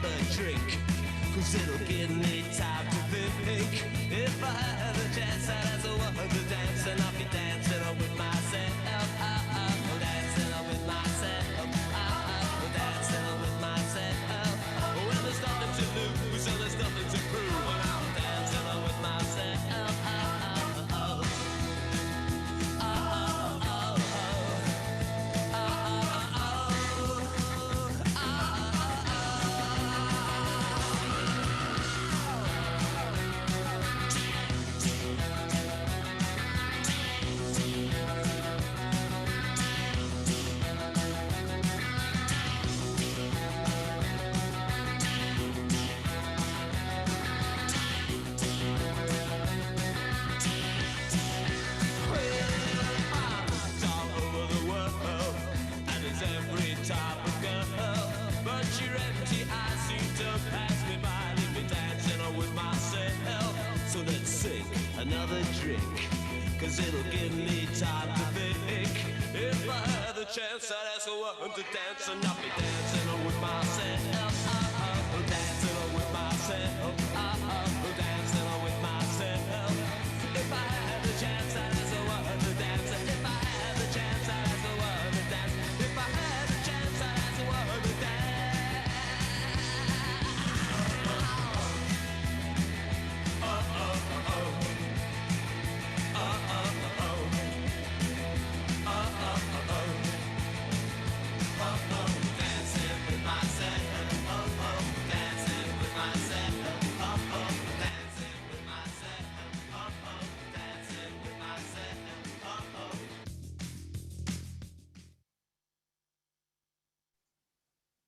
another drink, 'cause it'll give me time to think. If I had a chance, I'd ask a woman to dance, and I'll be dancing with myself. Dancing with myself. Dancing with myself. When there's nothing to lose, and there's nothing to prove, and I'm dancing with myself. Another drink, 'cause it'll give me time to think. If I had the chance, I'd ask a woman to dance, and I'll be dancing with myself. Dancing with myself. Dancing with myself. If I had the chance, I'd ask a woman to dance. If I had the chance, I'd ask a woman to dance. If I had the chance, I'd ask a woman to dance.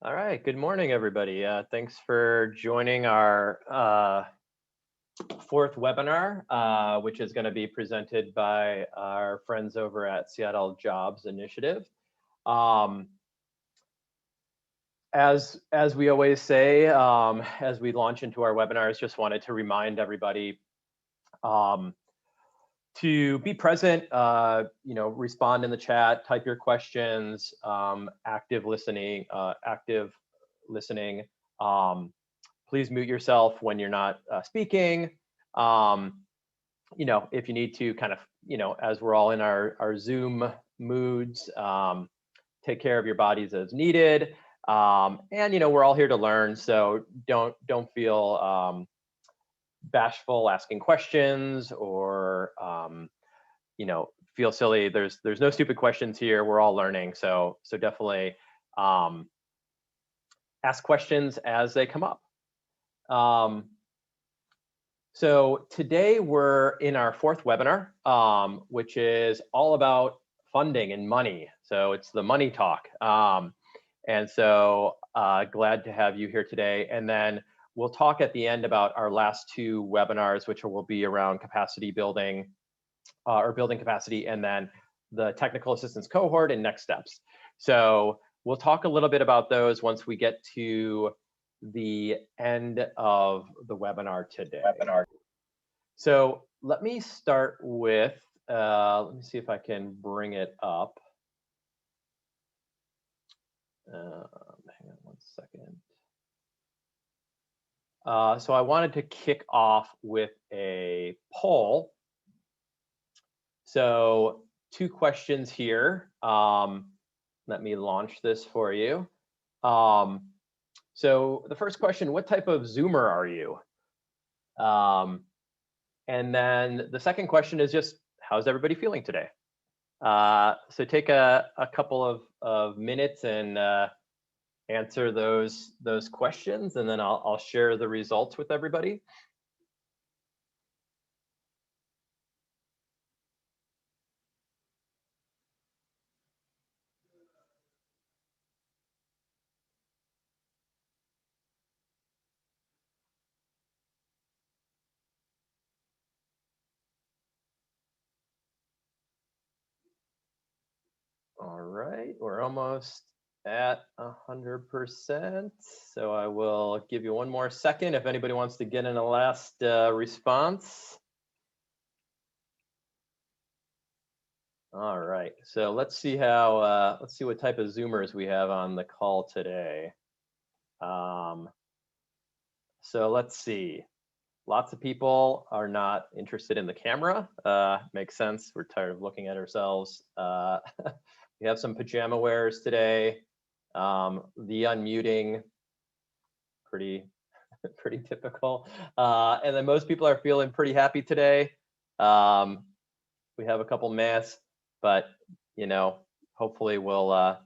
All right, good morning, everybody. Thanks for joining our fourth webinar, which is going to be presented by our friends over at Seattle Jobs Initiative. As we always say, as we launch into our webinars, just wanted to remind everybody to be present, respond in the chat, type your questions, active listening. Please mute yourself when you're not speaking. If you need to kind of, as we're all in our Zoom moods, take care of your bodies as needed. And, we're all here to learn, so don't feel bashful asking questions or feel silly. There's no stupid questions here. We're all learning, so definitely ask questions as they come up. So today we're in our fourth webinar, which is all about funding and money. So it's the money talk, and so glad to have you here today. And then we'll talk at the end about our last two webinars, which will be around capacity building or building capacity, and then the technical assistance cohort and next steps. So we'll talk a little bit about those once we get to the end of the webinar today. So let me start with, let me see if I can bring it up. Hang on one second. So I wanted to kick off with a poll. So 2 questions here. Let me launch this for you. So the first question, what type of Zoomer are you? And then the second question is just, how's everybody feeling today? So take a couple of minutes and answer those questions, and then I'll share the results with everybody. All right, we're almost at 100%. So I will give you one more second if anybody wants to get in a last response. All right, so let's see how let's see what type of Zoomers we have on the call today. So let's see. Lots of people are not interested in the camera. Makes sense. We're tired of looking at ourselves. We have some pajama wearers today. The unmuting, pretty typical. And then most people are feeling pretty happy today. We have a couple masks, but hopefully we'll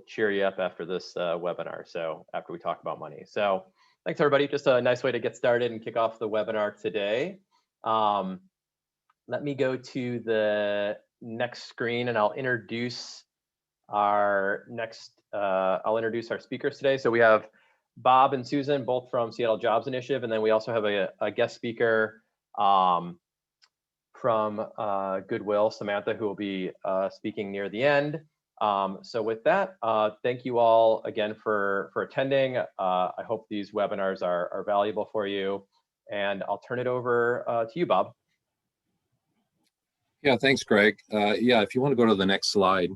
cheer you up after this webinar. So after we talk about money. So thanks everybody. Just a nice way to get started and kick off the webinar today. Let me go to the next screen and I'll introduce our speakers today. So we have Bob and Susan, both from Seattle Jobs Initiative, and then we also have a guest speaker from Goodwill, Samantha, who will be speaking near the end. So with that, thank you all again for attending. I hope these webinars are valuable for you, and I'll turn it over to you, Bob. Yeah, thanks, Greg. Yeah, if you want to go to the next slide.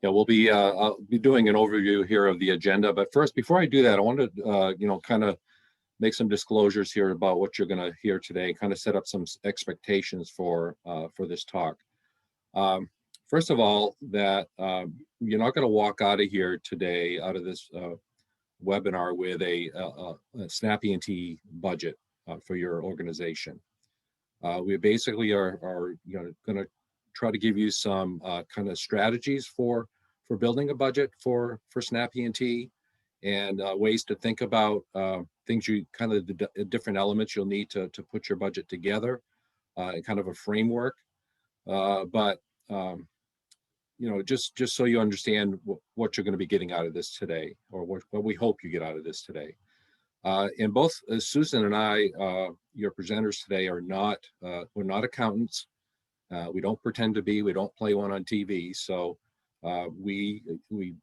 Yeah, I'll be doing an overview here of the agenda. But first, before I do that, I want to, kind of make some disclosures here about what you're going to hear today, kind of set up some expectations for this talk. First of all, that you're not going to walk out of here today, out of this webinar, with a SnapENT budget for your organization. We basically are going to try to give you some kind of strategies for building a budget for SnapENT, and ways to think about things the different elements you'll need to put your budget together, and kind of a framework. Just so you understand what you're going to be getting out of this today, or what we hope you get out of this today. And both Susan and I, your presenters today, we're not accountants. We don't pretend to be. We don't play one on TV. So we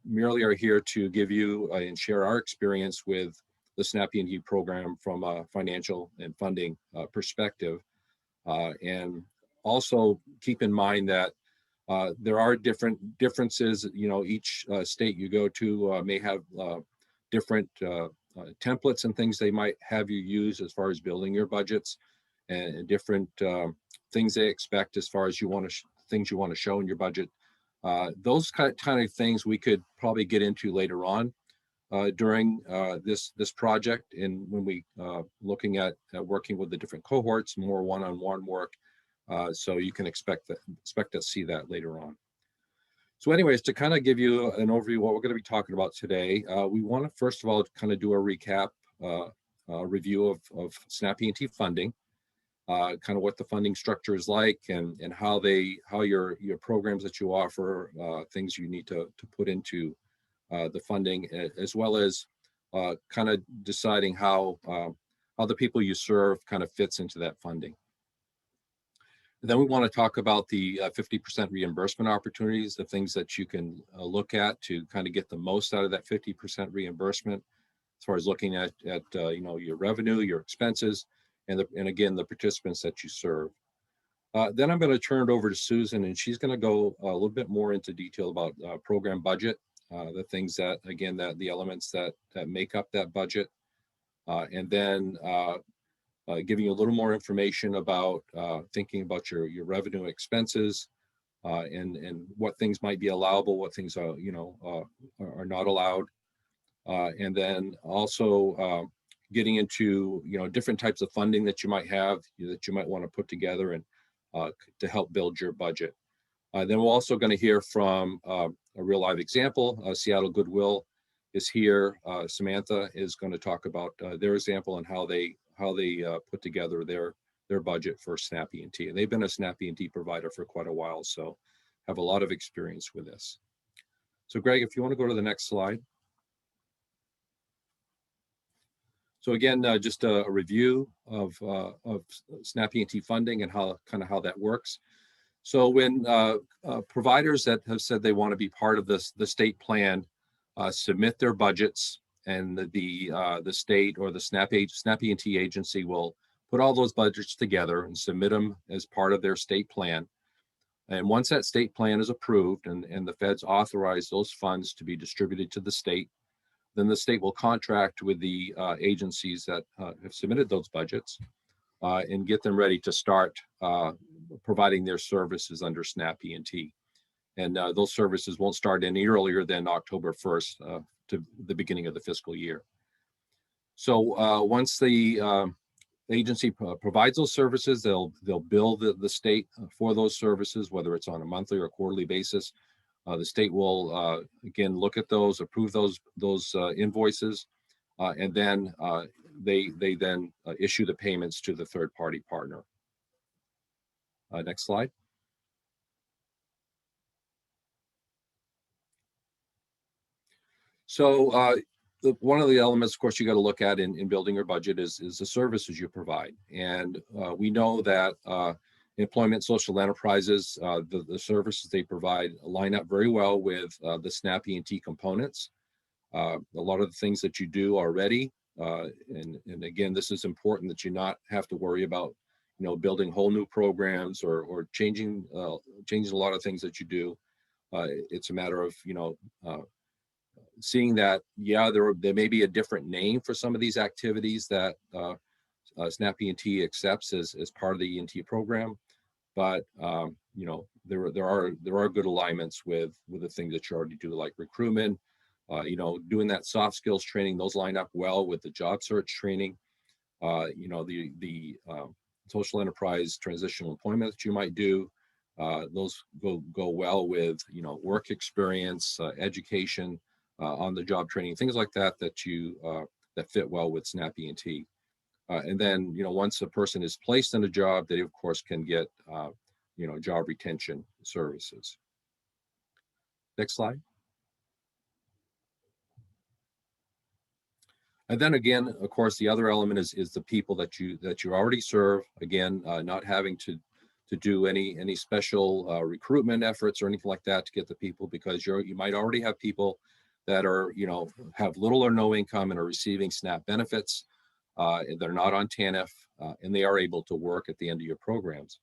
merely are here to give you and share our experience with the SnapENT program from a financial and funding perspective, and also keep in mind that there are differences. Each state you go to may have different templates and things they might have you use as far as building your budgets, and different things they expect as far as things you want to show in your budget. Those kind of things we could probably get into later on during this project, and when we looking at working with the different cohorts, more one-on-one work. So you can expect to see that later on. So anyways, to kind of give you an overview of what we're going to be talking about today, we want to first of all kind of do a recap, review of SnapENT funding, kind of what the funding structure is like, and how your programs that you offer, things you need to put into the funding, as well as kind of deciding how the people you serve kind of fits into that funding. Then we want to talk about the 50% reimbursement opportunities, the things that you can look at to kind of get the most out of that 50% reimbursement, as far as looking at your revenue, your expenses, and again the participants that you serve. Then I'm going to turn it over to Susan, and she's going to go a little bit more into detail about program budget, the things that, again, the elements that make up that budget, and then giving you a little more information about thinking about your revenue expenses, and what things might be allowable, what things are not allowed, and then also getting into different types of funding that you might have, that you might want to put together and to help build your budget. Then we're also going to hear from a real live example. Seattle Goodwill is here. Samantha is going to talk about their example and how they put together their budget for SnapENT. And they've been a SnapENT provider for quite a while, so have a lot of experience with this. So Greg, if you want to go to the next slide. So again, just a review of SnapENT funding and how that works. So when providers that have said they want to be part of the state plan submit their budgets, and the state or the SnapENT agency will put all those budgets together and submit them as part of their state plan. And once that state plan is approved and the feds authorize those funds to be distributed to the state, then the state will contract with the agencies that have submitted those budgets and get them ready to start providing their services under SNAP E&T. And those services won't start any earlier than October 1st to the beginning of the fiscal year. So once the agency provides those services, they'll bill the state for those services, whether it's on a monthly or quarterly basis. The state will again look at those, approve those invoices, and then they then issue the payments to the third-party partner. Next slide. So one of the elements, of course, you got to look at in building your budget is the services you provide. And we know that employment social enterprises, the services they provide line up very well with the SNAP E&T components. A lot of the things that you do already, and again, this is important that you not have to worry about, building whole new programs or changing a lot of things that you do. It's a matter of, seeing that, yeah, there may be a different name for some of these activities that SNAP E&T accepts as part of the E&T program, but there are good alignments with the things that you already do, like recruitment, doing that soft skills training. Those line up well with the job search training. The social enterprise transitional employment that you might do. Those go well with work experience, education, on the job training, things like that that fit well with SNAP E&T. And then once a person is placed in a job, they of course can get job retention services. Next slide. And then again, of course, the other element is the people that you already serve. Again, not having to do any special recruitment efforts or anything like that to get the people, because you might already have people that are, have little or no income and are receiving SNAP benefits. They're not on TANF, and they are able to work at the end of your programs.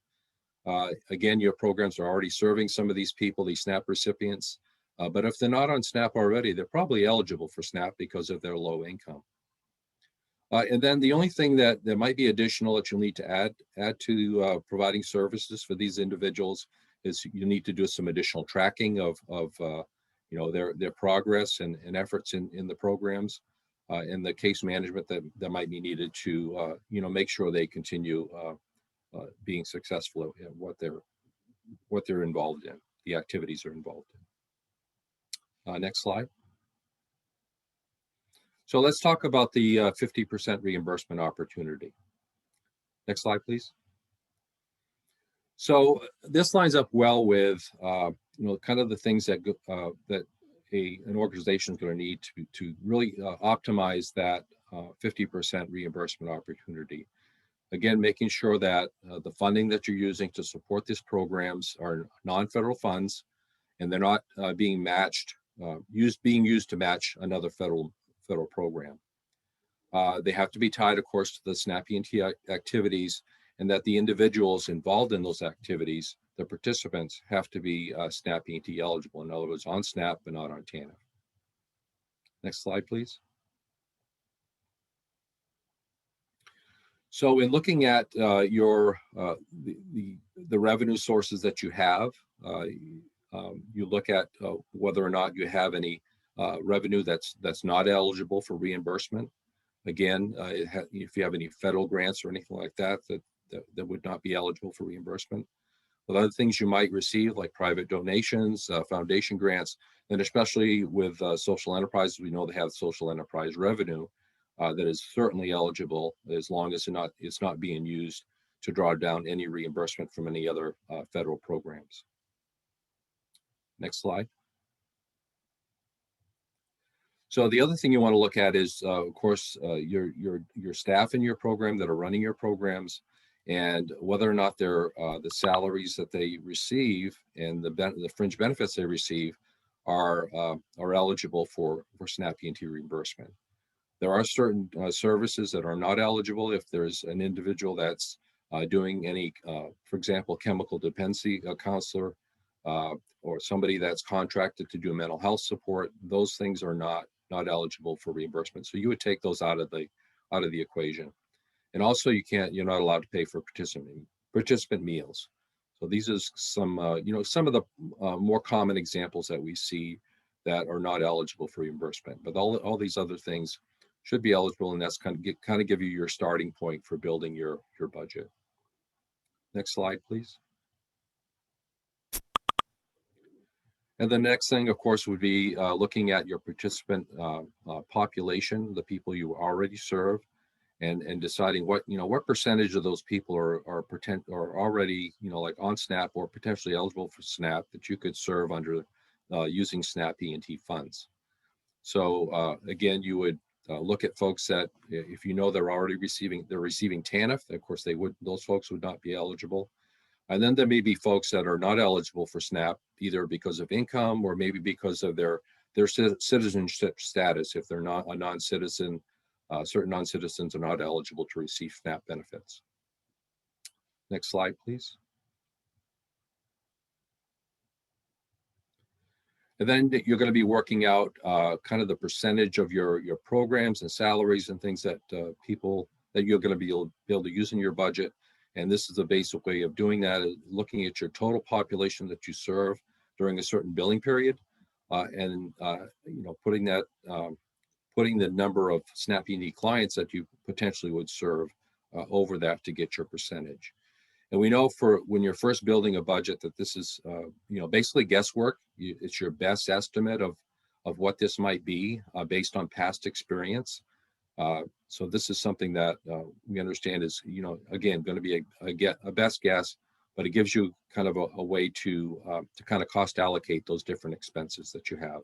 Again, your programs are already serving some of these people, these SNAP recipients. But if they're not on SNAP already, they're probably eligible for SNAP because of their low income. And then the only thing that might be additional that you'll need to add to providing services for these individuals is you need to do some additional tracking of their progress and efforts in the programs, and the case management that might be needed to make sure they continue being successful at what they're involved in, the activities they're involved in. Next slide. So let's talk about the 50% reimbursement opportunity. Next slide, please. So this lines up well with kind of the things that an organization is going to need to really optimize that 50% reimbursement opportunity. Again, making sure that the funding that you're using to support these programs are non-federal funds, and they're not being matched, being used to match another federal program. They have to be tied, of course, to the SNAP E&T activities, and that the individuals involved in those activities, the participants, have to be SNAP E&T eligible. In other words, on SNAP but not on TANF. Next slide, please. So in looking at the revenue sources that you have, you look at whether or not you have any revenue that's not eligible for reimbursement. Again, if you have any federal grants or anything like that would not be eligible for reimbursement. But other things you might receive, like private donations, foundation grants, and especially with social enterprises, we know they have social enterprise revenue that is certainly eligible as long as it's not being used to draw down any reimbursement from any other federal programs. Next slide. So the other thing you want to look at is, of course, your staff in your program that are running your programs, and whether or not they're the salaries that they receive and the fringe benefits they receive are eligible for SNAP E&T reimbursement. There are certain services that are not eligible if there's an individual that's doing any, for example, chemical dependency counselor, or somebody that's contracted to do mental health support. Those things are not not eligible for reimbursement. So you would take those out of the equation. And also you're not allowed to pay for participant meals. So these are some, some of the more common examples that we see that are not eligible for reimbursement, but all these other things should be eligible, and that's kind of give you your starting point for building your budget. Next slide, please. And the next thing, of course, would be looking at your participant population, the people you already serve, and deciding what percentage of those people are already like on SNAP or potentially eligible for SNAP that you could serve under using SNAP E&T funds. So again, you would look at folks that if you know they're receiving TANF, of course those folks would not be eligible. And then there may be folks that are not eligible for SNAP, either because of income or maybe because of their citizenship status. If they're not a non-citizen, certain non-citizens are not eligible to receive SNAP benefits. Next slide, please. And then you're going to be working out kind of the percentage of your programs and salaries and things that you're going to be able to use in your budget. And this is the basic way of doing that, is looking at your total population that you serve during a certain billing period, and putting the number of SNAP E&T clients that you potentially would serve over that to get your percentage. And we know for when you're first building a budget that this is basically guesswork. It's your best estimate of what this might be based on past experience. So this is something that we understand is, again, going to be a best guess, but it gives you kind of a way to kind of cost allocate those different expenses that you have.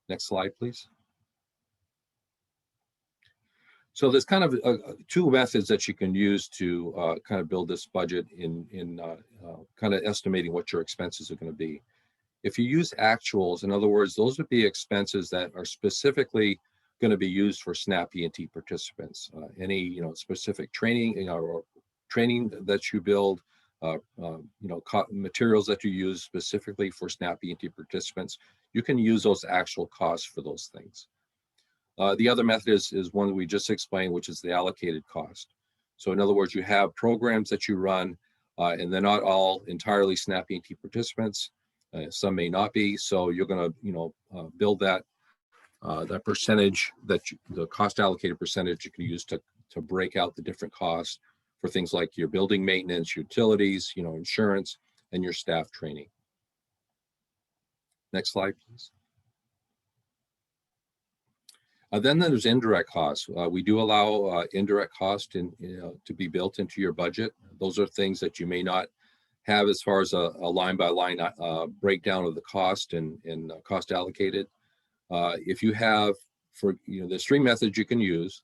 Next slide, please. So there's kind of two methods that you can use to kind of build this budget in kind of estimating what your expenses are going to be. If you use actuals, in other words, those would be expenses that are specifically going to be used for SNAP E&T participants. Any specific training, or training that you build, materials that you use specifically for SNAP E&T participants, you can use those actual costs for those things. The other method is one that we just explained, which is the allocated cost. So in other words, you have programs that you run, and they're not all entirely SNAP E&T participants. Some may not be. So you're going to, build that percentage, the cost allocated percentage you can use to break out the different costs for things like your building maintenance, utilities, insurance, and your staff training. Next slide, please. Then there's indirect costs. We do allow indirect costs to be built into your budget. Those are things that you may not have as far as a line by line breakdown of the cost and cost allocated. If you have, there's three methods you can use.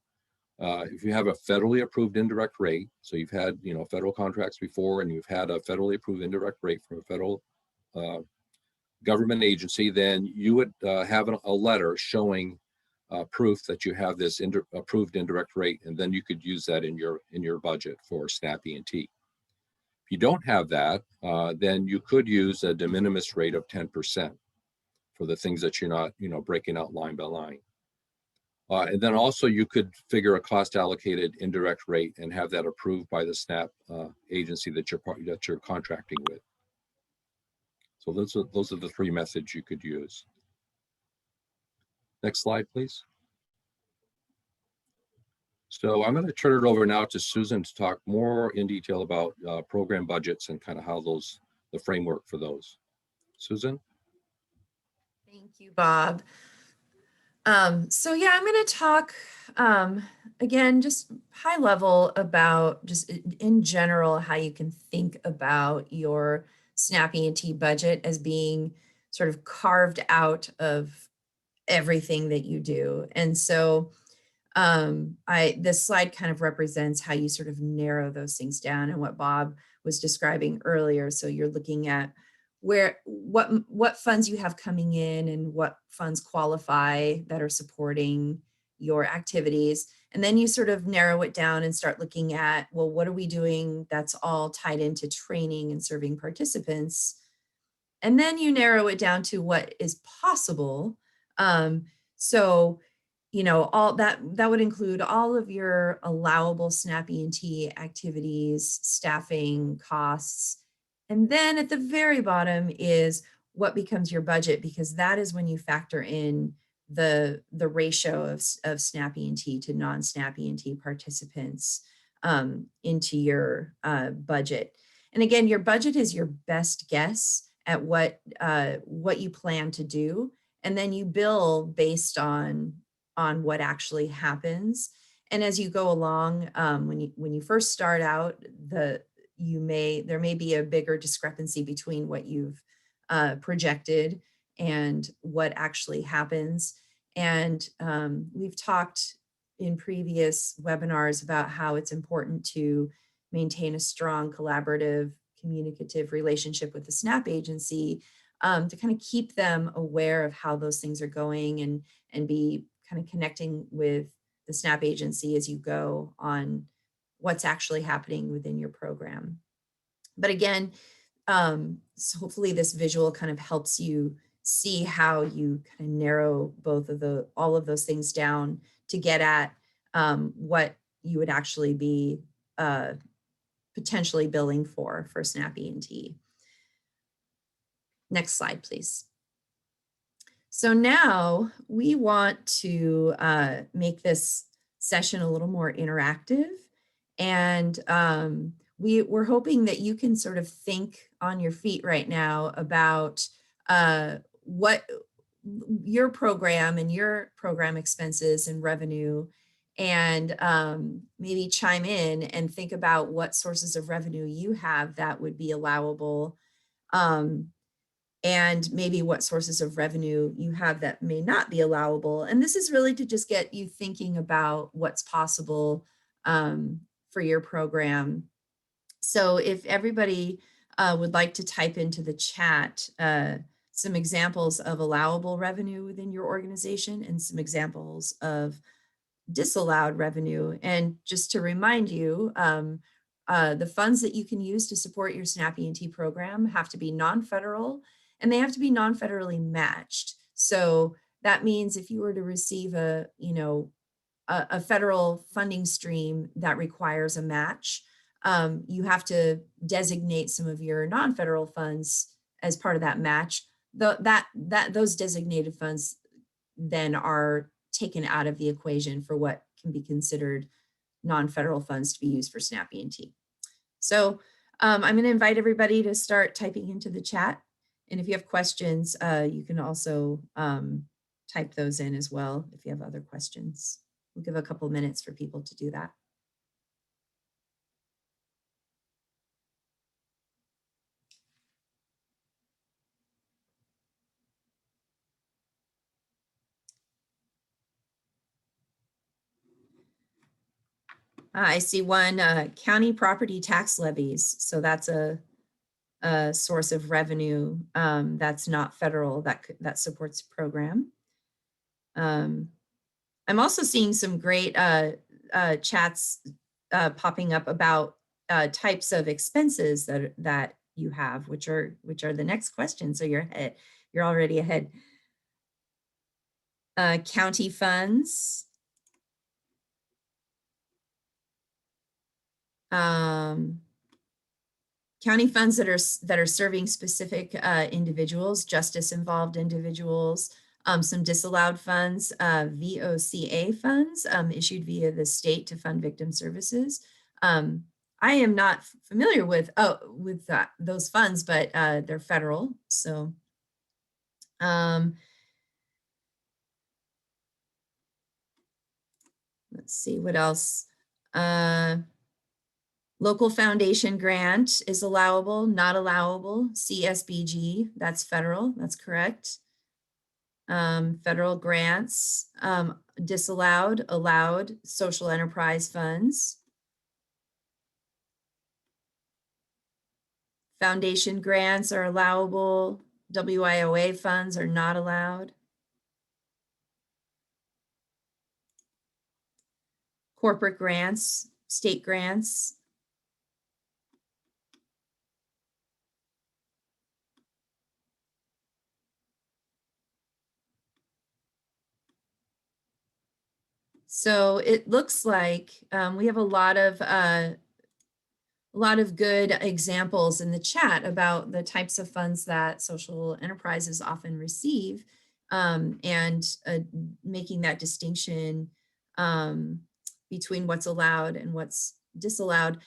If you have a federally approved indirect rate, so you've had federal contracts before and you've had a federally approved indirect rate from a federal government agency, then you would have a letter showing proof that you have this approved indirect rate, and then you could use that in your budget for SNAP E&T. If you don't have that, then you could use a de minimis rate of 10% for the things that you're not breaking out line by line. And then also you could figure a cost allocated indirect rate and have that approved by the SNAP agency that you're contracting with. So those are the three methods you could use. Next slide, please. So I'm going to turn it over now to Susan to talk more in detail about program budgets and kind of how the framework for those. Susan? Thank you, Bob. So yeah, I'm going to talk again, just high level about just in general, how you can think about your SNAP E&T budget as being sort of carved out of everything that you do. And so this slide kind of represents how you sort of narrow those things down and what Bob was describing earlier. So you're looking at what funds you have coming in and what funds qualify that are supporting your activities. And then you sort of narrow it down and start looking at, well, what are we doing that's all tied into training and serving participants? And then you narrow it down to what is possible So, all that would include all of your allowable SNAP E&T activities, staffing, costs. And then at the very bottom is what becomes your budget, because that is when you factor in the ratio of SNAP E&T to non-SNAP E&T participants into your budget. And again, your budget is your best guess at what you plan to do, and then you bill based on what actually happens. And as you go along, when you first start out, there may be a bigger discrepancy between what you've projected and what actually happens. And we've talked in previous webinars about how it's important to maintain a strong collaborative, communicative relationship with the SNAP agency, to kind of keep them aware of how those things are going, and be kind of connecting with the SNAP agency as you go on what's actually happening within your program. But again, so hopefully this visual kind of helps you see how you kind of narrow all of those things down to get at what you would actually be potentially billing for SNAP E&T. Next slide, please. So now we want to make this session a little more interactive, and we're hoping that you can sort of think on your feet right now about what your program and your program expenses and revenue, and maybe chime in and think about what sources of revenue you have that would be allowable, and maybe what sources of revenue you have that may not be allowable. And this is really to just get you thinking about what's possible for your program. So if everybody would like to type into the chat some examples of allowable revenue within your organization and some examples of disallowed revenue. And just to remind you, the funds that you can use to support your SNAP E&T program have to be non-federal, and they have to be non-federally matched. So that means if you were to receive a federal funding stream that requires a match, you have to designate some of your non-federal funds as part of that match. Those designated funds then are taken out of the equation for what can be considered non-federal funds to be used for SNAP E&T. So I'm going to invite everybody to start typing into the chat. And if you have questions, you can also type those in as well if you have other questions. We'll give a couple minutes for people to do that. I see one, county property tax levies. So that's a source of revenue that's not federal, that supports the program. I'm also seeing some great chats popping up about types of expenses that you have, which are the next question. So you're already ahead. County funds. County funds that are serving specific individuals, justice involved individuals, some disallowed funds, VOCA funds issued via the state to fund victim services. I am not familiar with those funds, but they're federal. So let's see what else. Local foundation grant is allowable, not allowable. CSBG, that's federal, that's correct. Federal grants, disallowed, allowed. Social enterprise funds. Foundation grants are allowable. WIOA funds are not allowed. Corporate grants, state grants. So it looks like we have a lot of good examples in the chat about the types of funds that social enterprises often receive, and making that distinction between what's allowed and what's disallowed.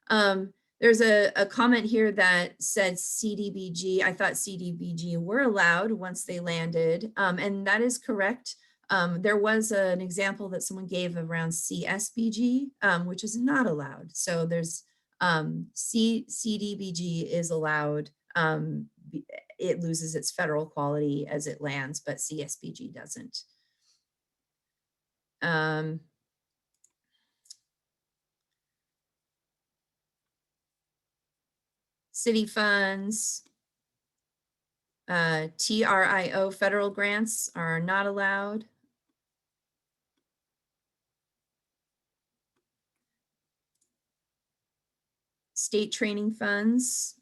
There's a comment here that said CDBG. I thought CDBG were allowed once they landed, and that is correct. There was an example that someone gave around CSBG, which is not allowed. So there's CDBG is allowed. It loses its federal quality as it lands, but CSBG doesn't. City funds, TRIO federal grants are not allowed. State training funds,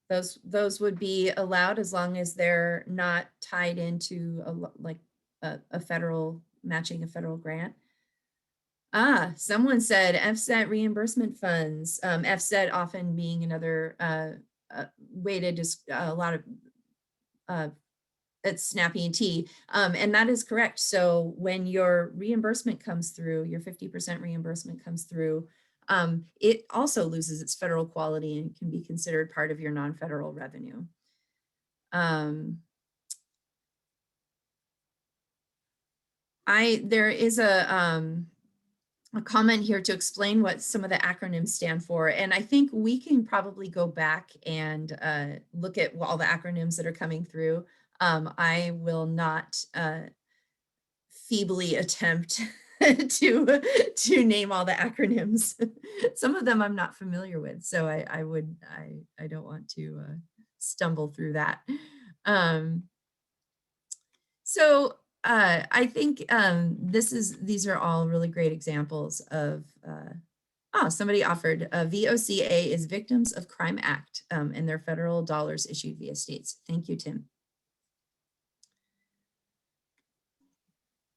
those would be allowed as long as they're not tied into a federal matching a federal grant. Someone said Fsat reimbursement funds, Fsat often being another way to just a lot of it's Snappy and T, and that is correct. So when your reimbursement comes through, your 50% reimbursement comes through, it also loses its federal quality and can be considered part of your non-federal revenue. There is a comment here to explain what some of the acronyms stand for. And I think we can probably go back and look at all the acronyms that are coming through. I will not feebly attempt to name all the acronyms. Some of them I'm not familiar with, so I don't want to stumble through that. I think these are all really great examples of, somebody offered VOCA is Victims of Crime Act, and their federal dollars issued via states. Thank you, Tim.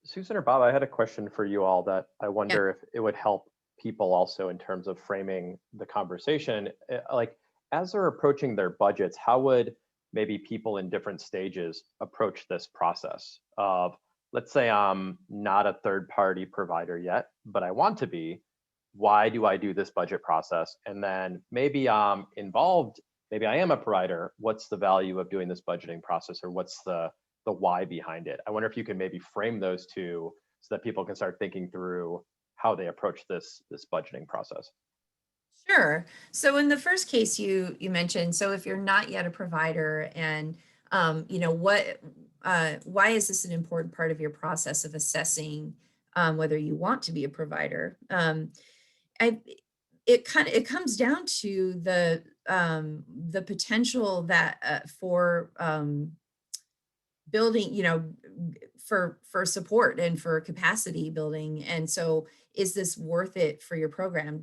Susan or Bob, I had a question for you all that I wonder if it would help people also in terms of framing the conversation. Like, as they're approaching their budgets, how would maybe people in different stages approach this process of, let's say I'm not a third-party provider yet, but I want to be. Why do I do this budget process? And then maybe I'm involved, maybe I am a provider. What's the value of doing this budgeting process, or what's the why behind it? I wonder if you can maybe frame those two so that people can start thinking through how they approach this budgeting process. Sure. So in the first case you mentioned, so if you're not yet a provider and why is this an important part of your process of assessing whether you want to be a provider? It comes down to the potential that for building, for support and for capacity building. And so is this worth it for your program?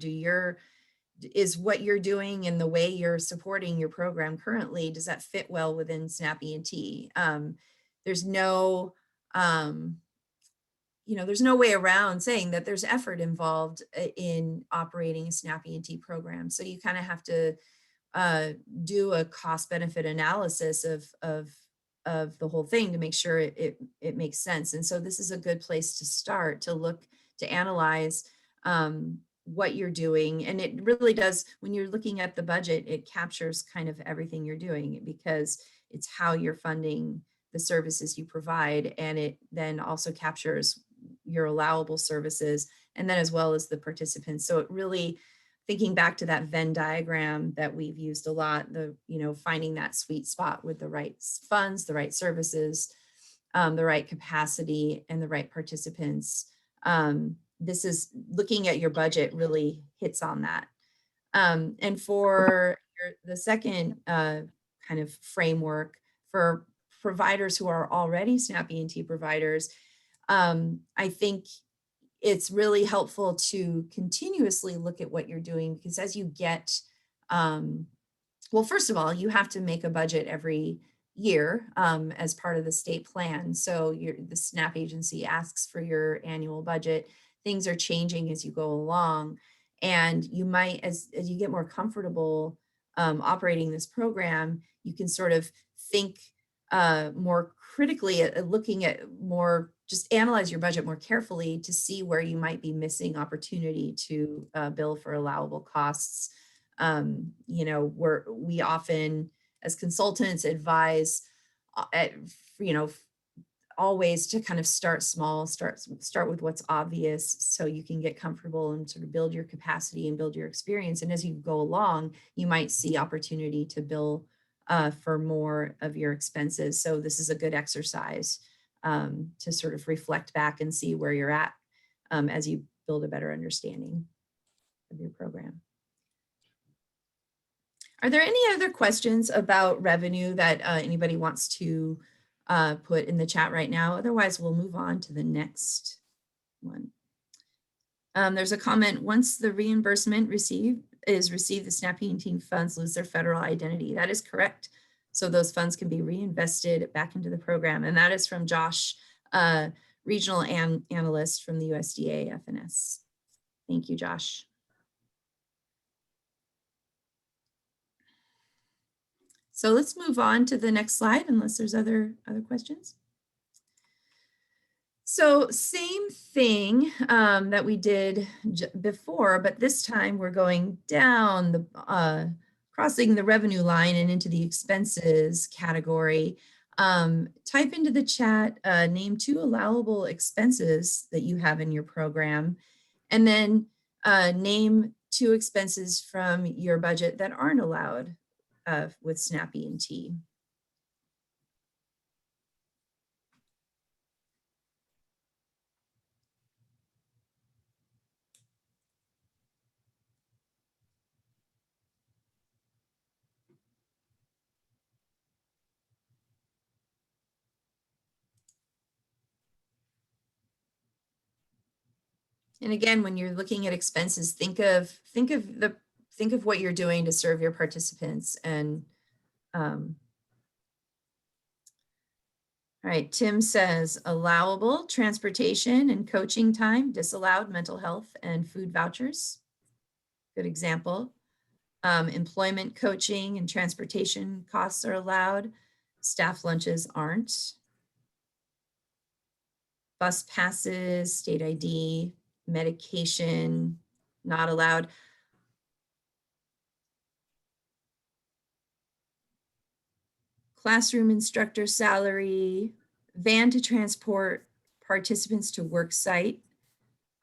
Is what you're doing and the way you're supporting your program currently, does that fit well within Snappy and T? There's no way around saying that there's effort involved in operating a Snappy and T program. So you kind of have to do a cost benefit analysis of the whole thing to make sure it makes sense. And so this is a good place to start to look to analyze what you're doing. And it really does, when you're looking at the budget, it captures kind of everything you're doing, because it's how you're funding the services you provide. And it then also captures your allowable services, and then as well as the participants. So it really, thinking back to that Venn diagram that we've used a lot, finding that sweet spot with the right funds, the right services, the right capacity, and the right participants. This is looking at your budget really hits on that. And for the second kind of framework for providers who are already Snappy and T providers, I think it's really helpful to continuously look at what you're doing, because as you get, well, first of all, you have to make a budget every year as part of the state plan. So the SNAP agency asks for your annual budget. Things are changing as you go along. And you might, as you get more comfortable operating this program, you can sort of think more critically at looking at more, just analyze your budget more carefully to see where you might be missing opportunity to bill for allowable costs. You know, we often, as consultants, advise you know, always to kind of start small, start with what's obvious, so you can get comfortable and sort of build your capacity and build your experience. And as you go along, you might see opportunity to bill for more of your expenses. So this is a good exercise to sort of reflect back and see where you're at as you build a better understanding of your program. Are there any other questions about revenue that anybody wants to put in the chat right now? Otherwise, we'll move on to the next one. There's a comment, once the reimbursement is received, the SNAP team funds lose their federal identity. That is correct. So those funds can be reinvested back into the program. And that is from Josh, regional analyst from the USDA FNS. Thank you, Josh. So let's move on to the next slide, unless there's other questions. So same thing that we did before, but this time we're going down the crossing the revenue line and into the expenses category. Type into the chat, name 2 allowable expenses that you have in your program, and then name 2 expenses from your budget that aren't allowed with SNAP E&T. And again, when you're looking at expenses, think of what you're doing to serve your participants. And all right, Tim says allowable transportation and coaching time, disallowed mental health and food vouchers. Good example. Employment coaching and transportation costs are allowed. Staff lunches aren't. Bus passes, state ID, medication, not allowed. Classroom instructor salary, van to transport participants to work site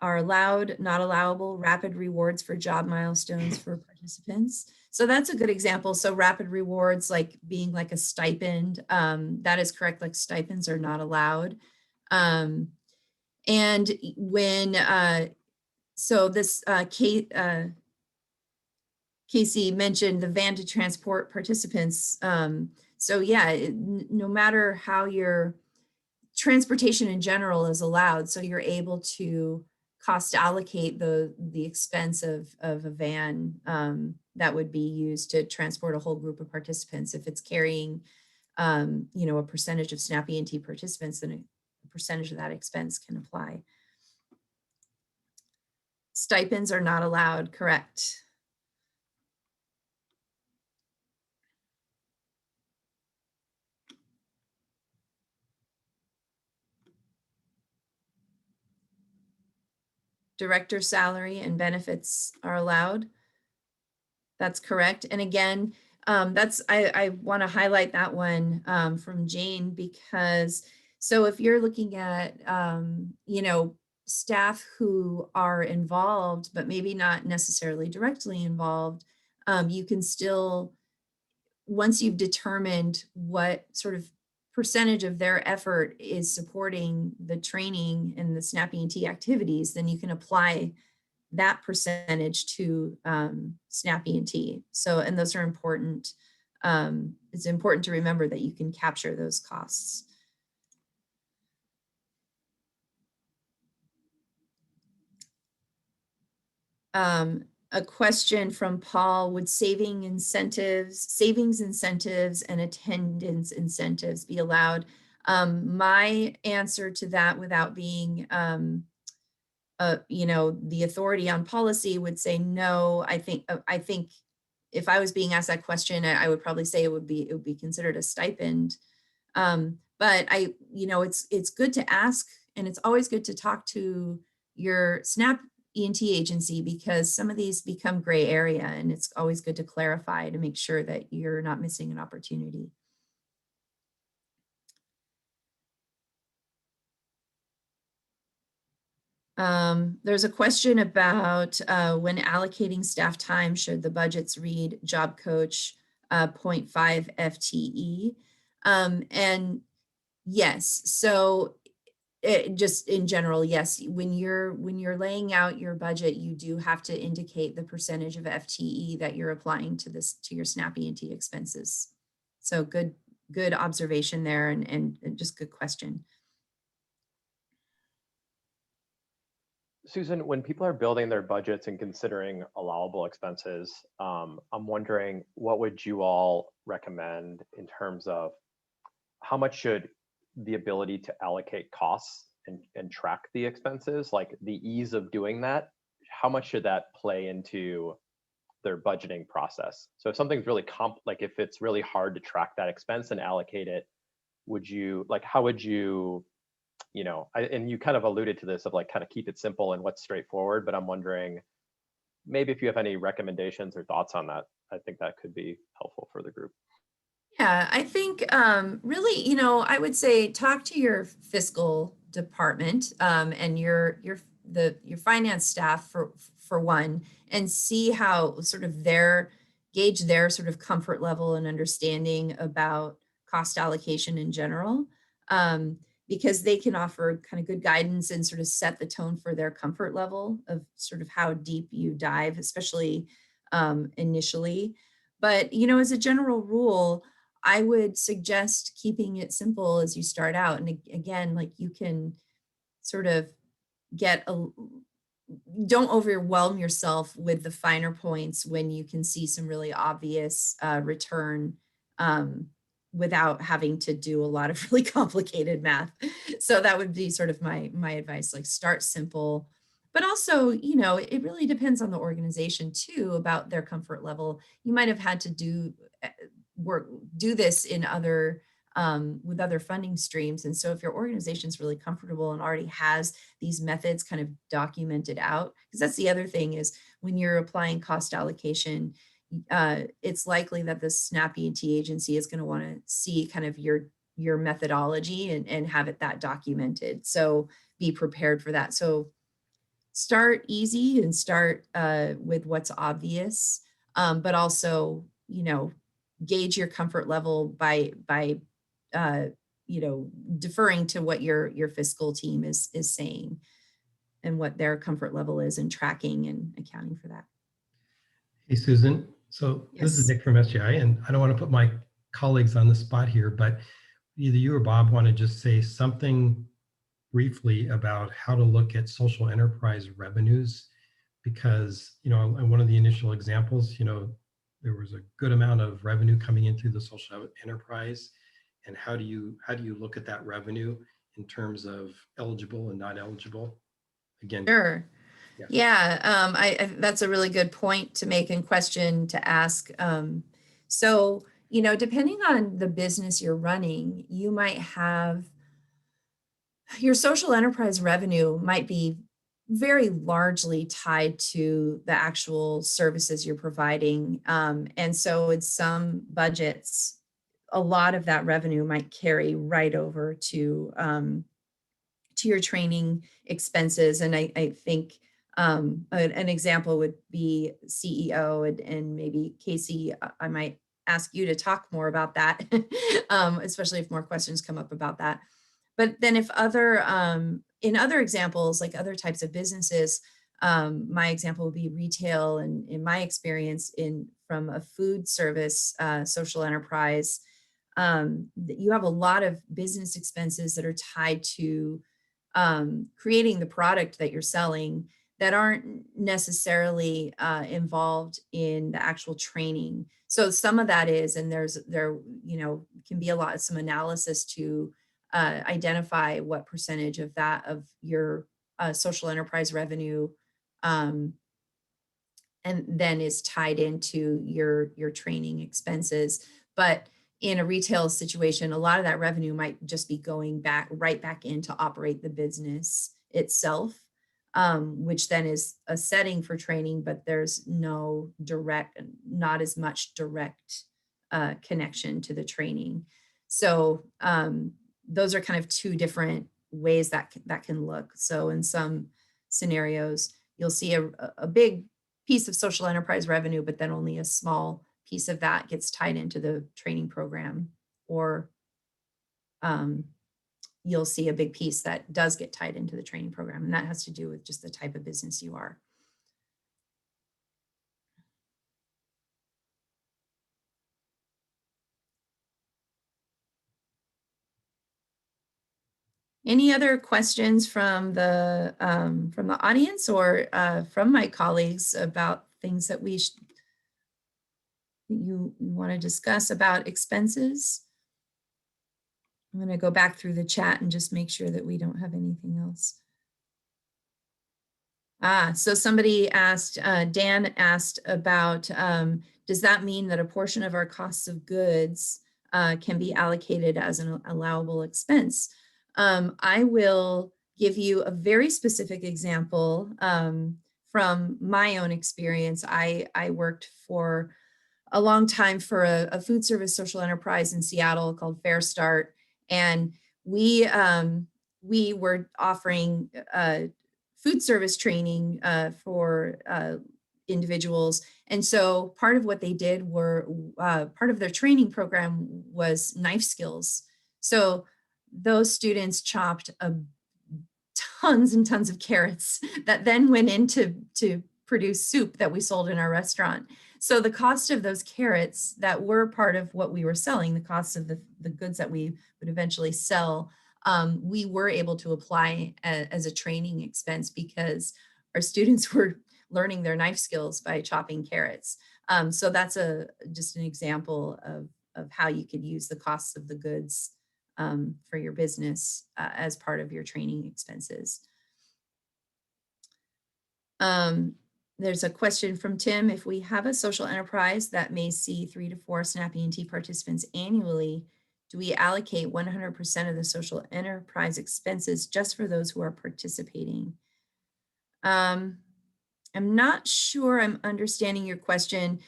are allowed, not allowable. Rapid rewards for job milestones for participants. So that's a good example. So rapid rewards, like being like a stipend, that is correct. Like stipends are not allowed. And when, so this Casey mentioned the van to transport participants. So yeah, no matter how your transportation in general is allowed, so you're able to cost allocate the expense of a van that would be used to transport a whole group of participants. If it's carrying, you know, a percentage of SNAP E&T participants, then a percentage of that expense can apply. Stipends are not allowed, correct. Director salary and benefits are allowed. That's correct. And again, I want to highlight that one from Jane, because so if you're looking at, you know, staff who are involved, but maybe not necessarily directly involved, you can still, once you've determined what sort of percentage of their effort is supporting the training and the SNAP E&T activities, then you can apply that percentage to SNAP E&T. So, and those are important. It's important to remember that you can capture those costs. a question from Paul: would savings incentives and attendance incentives be allowed? My answer to that, without being the authority on policy, would say no. I think if I was being asked that question, I would probably say it would be considered a stipend. But it's good to ask, and it's always good to talk to your SNAP E&T agency, because some of these become gray area, and it's always good to clarify to make sure that you're not missing an opportunity. There's a question about when allocating staff time, should the budgets read job coach 0.5 FTE? And yes, so just in general, yes, when you're laying out your budget, you do have to indicate the percentage of FTE that you're applying to your SNAP E&T expenses. So good observation there, and just good question. Susan, when people are building their budgets and considering allowable expenses, I'm wondering, what would you all recommend in terms of how much should the ability to allocate costs and track the expenses, like the ease of doing that, how much should that play into their budgeting process? So if something's really like if it's really hard to track that expense and allocate it, how would you, and you kind of alluded to this, of like kind of keep it simple and what's straightforward, but I'm wondering maybe if you have any recommendations or thoughts on that. I think that could be helpful for the group. Yeah, I think really, I would say talk to your fiscal department and your finance staff for one, and see how sort of gauge their sort of comfort level and understanding about cost allocation in general, because they can offer kind of good guidance and sort of set the tone for their comfort level of sort of how deep you dive, especially initially. But as a general rule, I would suggest keeping it simple as you start out. And again, like, you can sort of don't overwhelm yourself with the finer points when you can see some really obvious return without having to do a lot of really complicated math. So that would be sort of my advice, like, start simple. But also, it really depends on the organization too, about their comfort level. You might have had to do this in other with other funding streams. And so if your organization is really comfortable and already has these methods kind of documented out, because that's the other thing, is when you're applying cost allocation, it's likely that the SNAP E&T agency is going to want to see kind of your methodology and have it that documented. So be prepared for that. So start easy and start with what's obvious, but also, gauge your comfort level by deferring to what your fiscal team is saying and what their comfort level is, and tracking and accounting for that. Hey, Susan. So this is Yes. Nick from SGI, and I don't want to put my colleagues on the spot here, but either you or Bob want to just say something briefly about how to look at social enterprise revenues, because, in one of the initial examples, there was a good amount of revenue coming in through the social enterprise. And how do you look at that revenue in terms of eligible and not eligible? Again. Sure. Yeah, that's a really good point to make and question to ask. So, depending on the business you're running, you might have your social enterprise revenue might be very largely tied to the actual services you're providing. And so in some budgets, a lot of that revenue might carry right over to your training expenses. And I think an example would be CEO, and maybe Casey, I might ask you to talk more about that, especially if more questions come up about that. But then if in other examples, like other types of businesses, my example would be retail. And in my experience from a food service social enterprise, you have a lot of business expenses that are tied to creating the product that you're selling, that aren't necessarily involved in the actual training. So some of that is, and there can be some analysis to identify what percentage of that of your social enterprise revenue and then is tied into your training expenses. But in a retail situation, a lot of that revenue might just be going right back in to operate the business itself, which then is a setting for training, but there's not as much direct connection to the training. So those are kind of two different ways that can look. So in some scenarios, you'll see a big piece of social enterprise revenue, but then only a small piece of that gets tied into the training program, or you'll see a big piece that does get tied into the training program. And that has to do with just the type of business you are. Any other questions from the audience or from my colleagues about things that you want to discuss about expenses? I'm going to go back through the chat and just make sure that we don't have anything else. So somebody asked, Dan asked about, does that mean that a portion of our costs of goods can be allocated as an allowable expense? I will give you a very specific example from my own experience. I worked for a long time for a food service social enterprise in Seattle called Fair Start. And we were offering food service training for individuals. And so part of what they did were, part of their training program was knife skills. So those students chopped tons and tons of carrots that then went into to produce soup that we sold in our restaurant. So the cost of those carrots that were part of what we were selling, the cost of the goods that we would eventually sell, we were able to apply as a training expense because our students were learning their knife skills by chopping carrots. So that's just an example of how you could use the costs of the goods for your business as part of your training expenses. There's a question from Tim. If we have a social enterprise that may see 3 to 4 SNAP E&T participants annually, do we allocate 100% of the social enterprise expenses just for those who are participating? I'm not sure I'm understanding your question,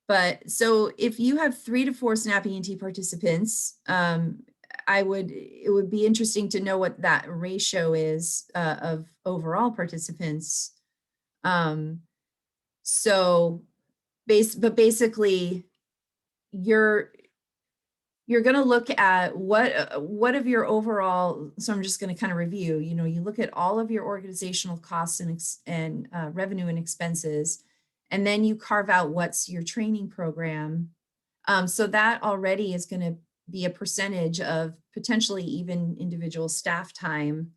but so if you have 3 to 4 SNAP E&T participants, it would be interesting to know what that ratio is of overall participants. But basically you're going to look at what of your overall, so I'm just going to kind of review, you look at all of your organizational costs and revenue and expenses, and then you carve out what's your training program. So that already is going to be a percentage of potentially even individual staff time.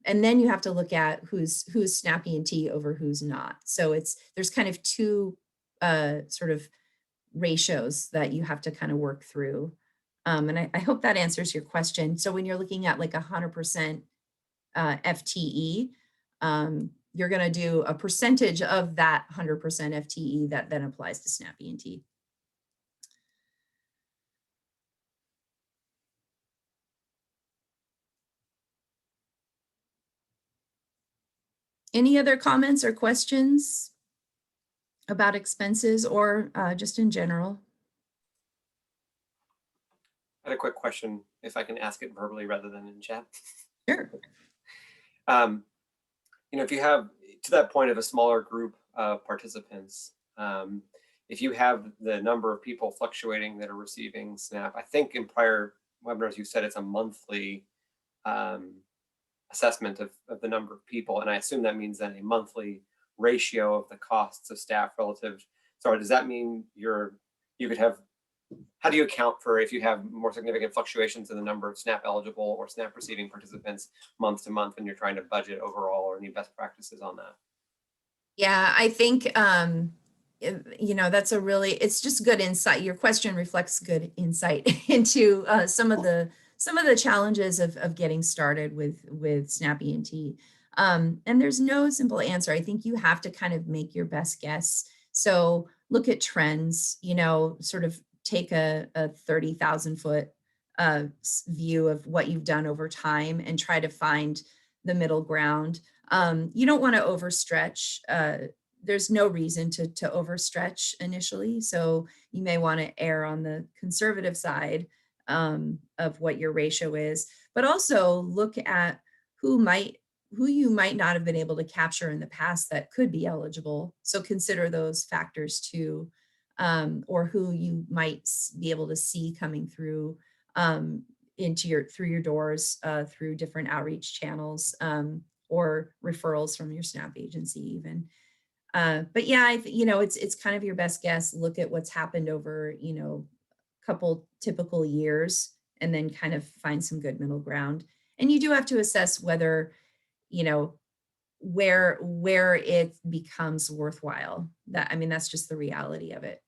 And then you have to look at who's SNAP E&T over who's not. So there's kind of two sort of ratios that you have to kind of work through. And I hope that answers your question. So when you're looking at like 100% FTE, you're going to do a percentage of that 100% FTE that then applies to SNAP E&T. Any other comments or questions about expenses or just in general? I had a quick question, if I can ask it verbally rather than in chat. Sure. If you have, to that point of a smaller group of participants, if you have the number of people fluctuating that are receiving SNAP, I think in prior webinars you said it's a monthly assessment of the number of people, and I assume that means then a monthly ratio of the costs of staff relative. So does that mean you could have how do you account for if you have more significant fluctuations in the number of SNAP eligible or SNAP receiving participants month to month when you're trying to budget overall, or any best practices on that? Yeah, I think, you know, that's a really, it's just good insight. Your question reflects good insight into some of the challenges of getting started with SNAP E&T. And there's no simple answer. I think you have to kind of make your best guess. So look at trends, you know, sort of take a 30,000 foot view of what you've done over time and try to find the middle ground. You don't want to overstretch. There's no reason to overstretch initially. So you may want to err on the conservative side of what your ratio is, but also look at who you might not have been able to capture in the past that could be eligible. So consider those factors too, or who you might be able to see coming through through your doors, through different outreach channels, or referrals from your SNAP agency even. But yeah, you know, it's kind of your best guess. Look at what's happened over, you know, a couple typical years, and then kind of find some good middle ground. And you do have to assess whether, you know, where it becomes worthwhile. That, I mean, that's just the reality of it.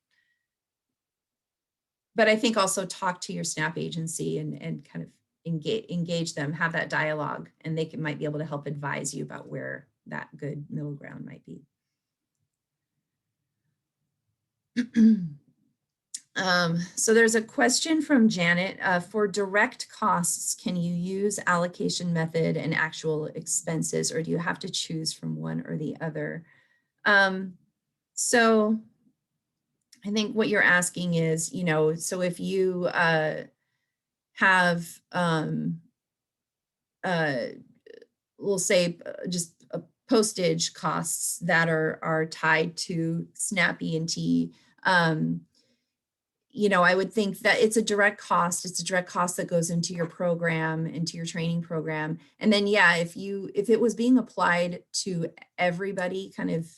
But I think also talk to your SNAP agency and kind of engage them, have that dialogue, and they might be able to help advise you about where that good middle ground might be. So there's a question from Janet. For direct costs, can you use allocation method and actual expenses, or do you have to choose from one or the other? So I think what you're asking is, you know, so if you have, we'll say just postage costs that are tied to SNAP E&T, you know, I would think that it's a direct cost. It's a direct cost that goes into your program, into your training program. And then, yeah, if it was being applied to everybody kind of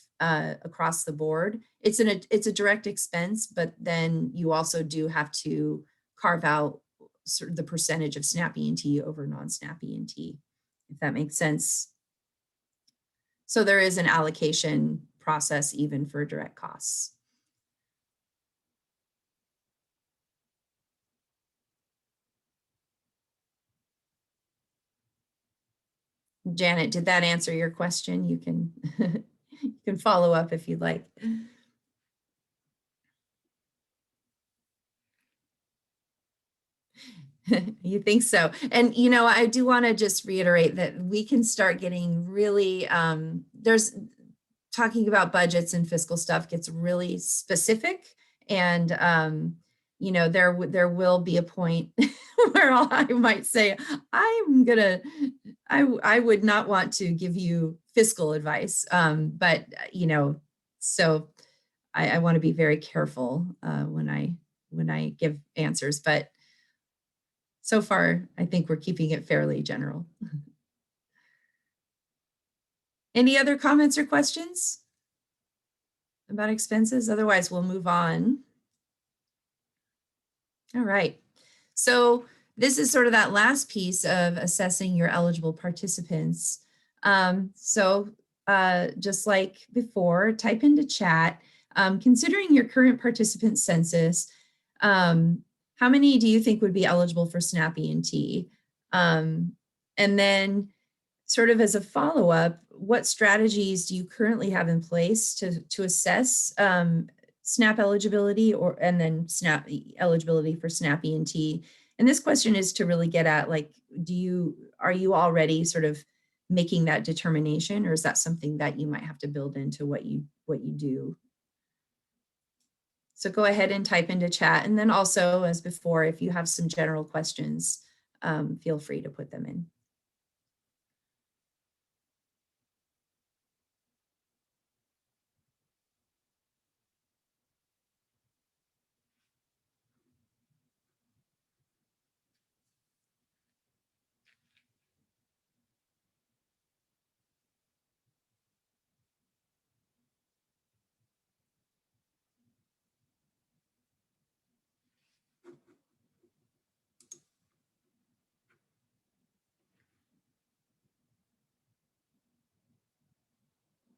across the board, it's a direct expense, but then you also do have to carve out sort of the percentage of SNAP E&T over non-SNAP E&T, if that makes sense. So there is an allocation process even for direct costs. Janet, did that answer your question? You can you can follow up if you'd like. You think so? And you know, I do want to just reiterate that we can start getting really there's talking about budgets and fiscal stuff gets really specific, and you know, there will be a point where I might say I would not want to give you fiscal advice, but you know, so I want to be very careful when I give answers, but so far I think we're keeping it fairly general. Any other comments or questions about expenses? Otherwise, we'll move on. All right. So this is sort of that last piece of assessing your eligible participants. Just like before, type into chat, considering your current participant census, how many do you think would be eligible for SNAP E&T? And then sort of as a follow-up, what strategies do you currently have in place to assess SNAP eligibility and then SNAP eligibility for SNAP E&T? And this question is to really get at, like, are you already sort of making that determination, or is that something that you might have to build into what you do? So go ahead and type into chat. And then also, as before, if you have some general questions, feel free to put them in.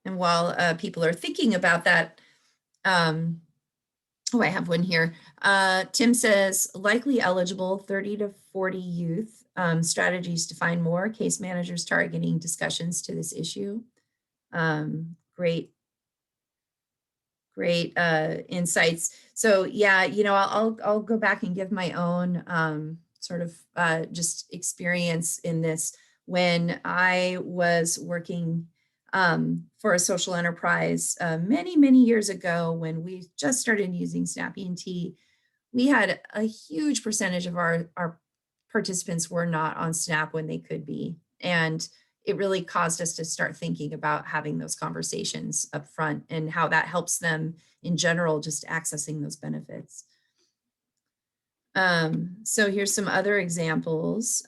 And while people are thinking about that, oh, I have one here. Tim says, likely eligible 30 to 40 youth, strategies to find more, case managers targeting discussions to this issue. Great insights. So yeah, you know, I'll go back and give my own sort of just experience in this. When I was working for a social enterprise many years ago, when we just started using Snap E&T, we had a huge percentage of our participants were not on Snap when they could be. And it really caused us to start thinking about having those conversations up front and how that helps them in general, just accessing those benefits. So here's some other examples.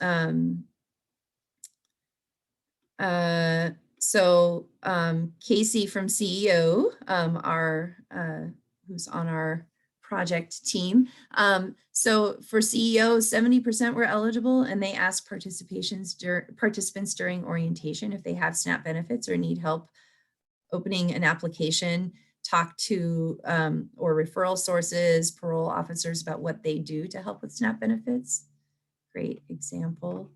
Casey from CEO, who's on our project team. So for CEO, 70% were eligible, and they asked participants during orientation if they have SNAP benefits or need help opening an application, talk to or referral sources, parole officers about what they do to help with SNAP benefits. Great example.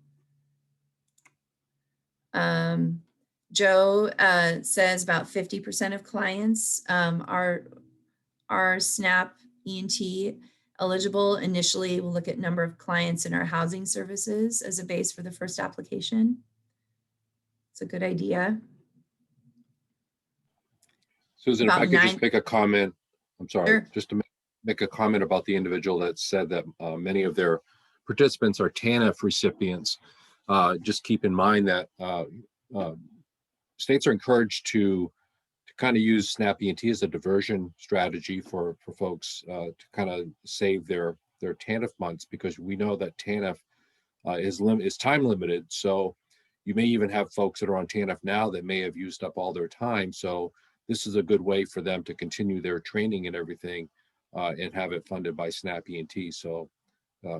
Joe says about 50% of clients are SNAP E&T eligible. Initially, we'll look at number of clients in our housing services as a base for the first application. It's a good idea. Susan, if I could just make a comment, I'm sorry, Sure. just to make a comment about the individual that said that many of their participants are TANF recipients. Just keep in mind that states are encouraged to kind of use SNAP E&T as a diversion strategy for folks to kind of save their TANF months, because we know that TANF is time limited. So you may even have folks that are on TANF now that may have used up all their time. So this is a good way for them to continue their training and everything and have it funded by SNAP E&T. So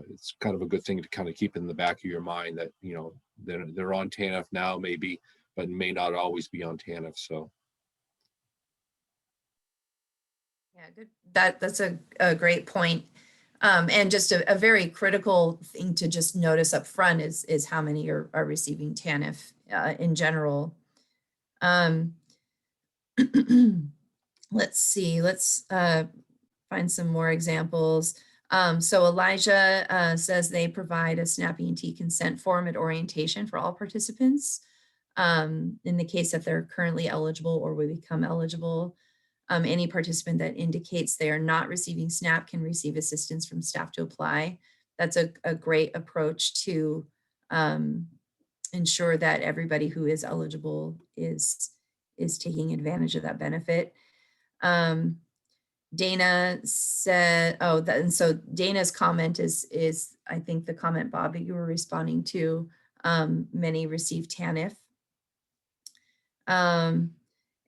it's kind of a good thing to kind of keep in the back of your mind that, you know, they're on TANF now maybe, but may not always be on TANF. So. Yeah, good. That's a great point. And just a very critical thing to just notice up front is how many are receiving TANF in general. Let's see, let's find some more examples. So Elijah says they provide a SNAP E&T consent form at orientation for all participants in the case that they're currently eligible or will become eligible. Any participant that indicates they are not receiving SNAP can receive assistance from staff to apply. That's a great approach to ensure that everybody who is eligible is taking advantage of that benefit. Dana said, and so Dana's comment is I think the comment, Bob, that you were responding to. Many receive TANF.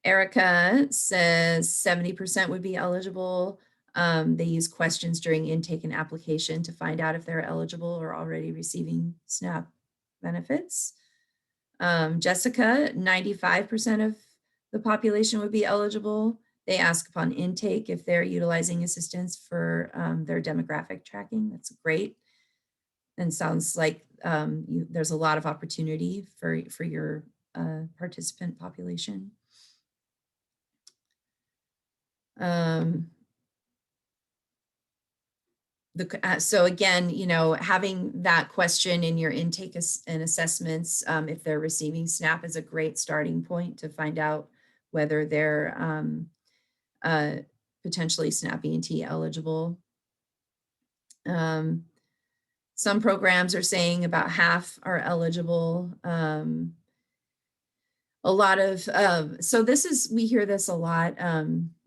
Erica says 70% would be eligible. They use questions during intake and application to find out if they're eligible or already receiving SNAP benefits. Jessica, 95% of the population would be eligible. They ask upon intake if they're utilizing assistance for their demographic tracking. That's great. And sounds like there's a lot of opportunity for your participant population. So again, you know, having that question in your intake and assessments, if they're receiving SNAP, is a great starting point to find out whether they're potentially SNAP E&T eligible. Some programs are saying about half are eligible. A lot of, so this is, we hear this a lot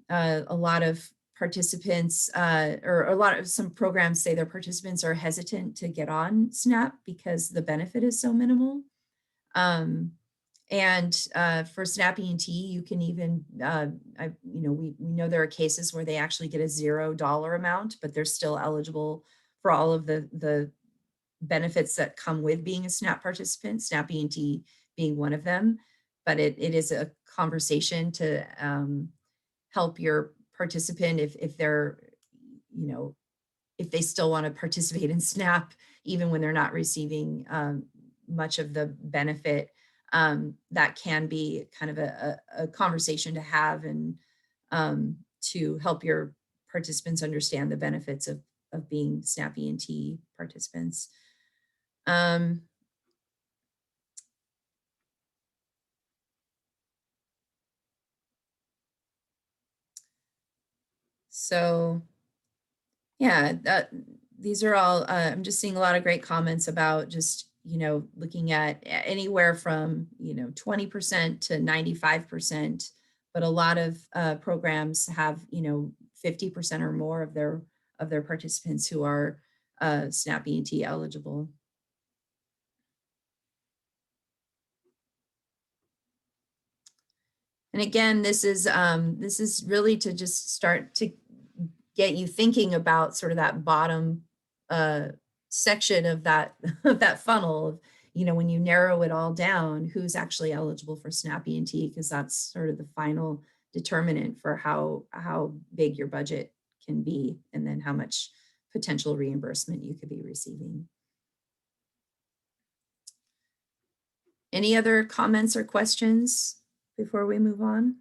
of participants or some programs say their participants are hesitant to get on SNAP because the benefit is so minimal. And for SNAP E&T, you can even, we know there are cases where they actually get a $0 amount, but they're still eligible for all of the benefits that come with being a SNAP participant, SNAP E&T being one of them. but it is a conversation to help your participant if they're, you know, if they still want to participate in SNAP, even when they're not receiving much of the benefit. That can be kind of a conversation to have, and to help your participants understand the benefits of being SNAP E&T participants. So yeah, these are all, I'm just seeing a lot of great comments about just, you know, looking at anywhere from, you know, 20% to 95%, but a lot of programs have, you know, 50% or more of their participants who are SNAP E&T eligible. And again, this is really to just start to get you thinking about sort of that bottom section of that of that funnel. You know, when you narrow it all down, who's actually eligible for SNAP E&T, because that's sort of the final determinant for how big your budget can be, and then how much potential reimbursement you could be receiving. Any other comments or questions before we move on?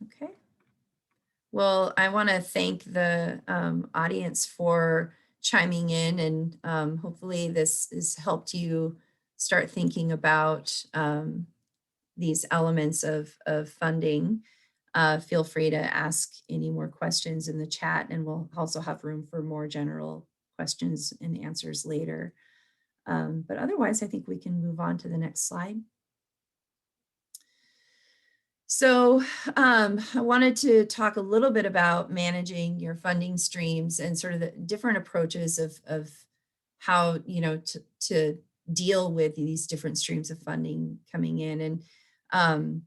Okay. Well, I want to thank the audience for chiming in, and hopefully this has helped you start thinking about these elements of funding. Feel free to ask any more questions in the chat, and we'll also have room for more general questions and answers later. But otherwise, I think we can move on to the next slide. So I wanted to talk a little bit about managing your funding streams and sort of the different approaches of how, you know, to deal with these different streams of funding coming in. And,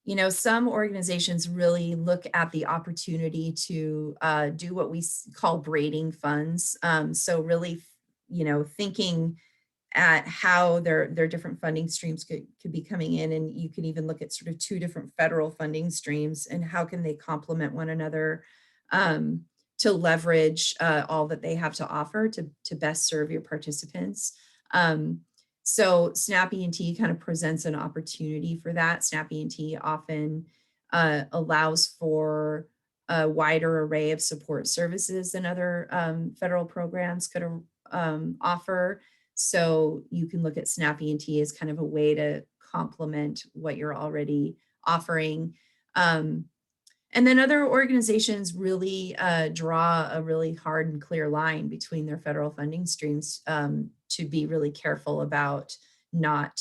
you know, some organizations really look at the opportunity to do what we call braiding funds. So really, you know, thinking at how their different funding streams could be coming in, and you can even look at sort of two different federal funding streams and how can they complement one another to leverage all that they have to offer to best serve your participants. So SNAP E&T kind of presents an opportunity for that. SNAP E&T often allows for a wider array of support services than other federal programs could offer. So you can look at SNAP E&T as kind of a way to complement what you're already offering. And then other organizations really draw a really hard and clear line between their federal funding streams to be really careful about not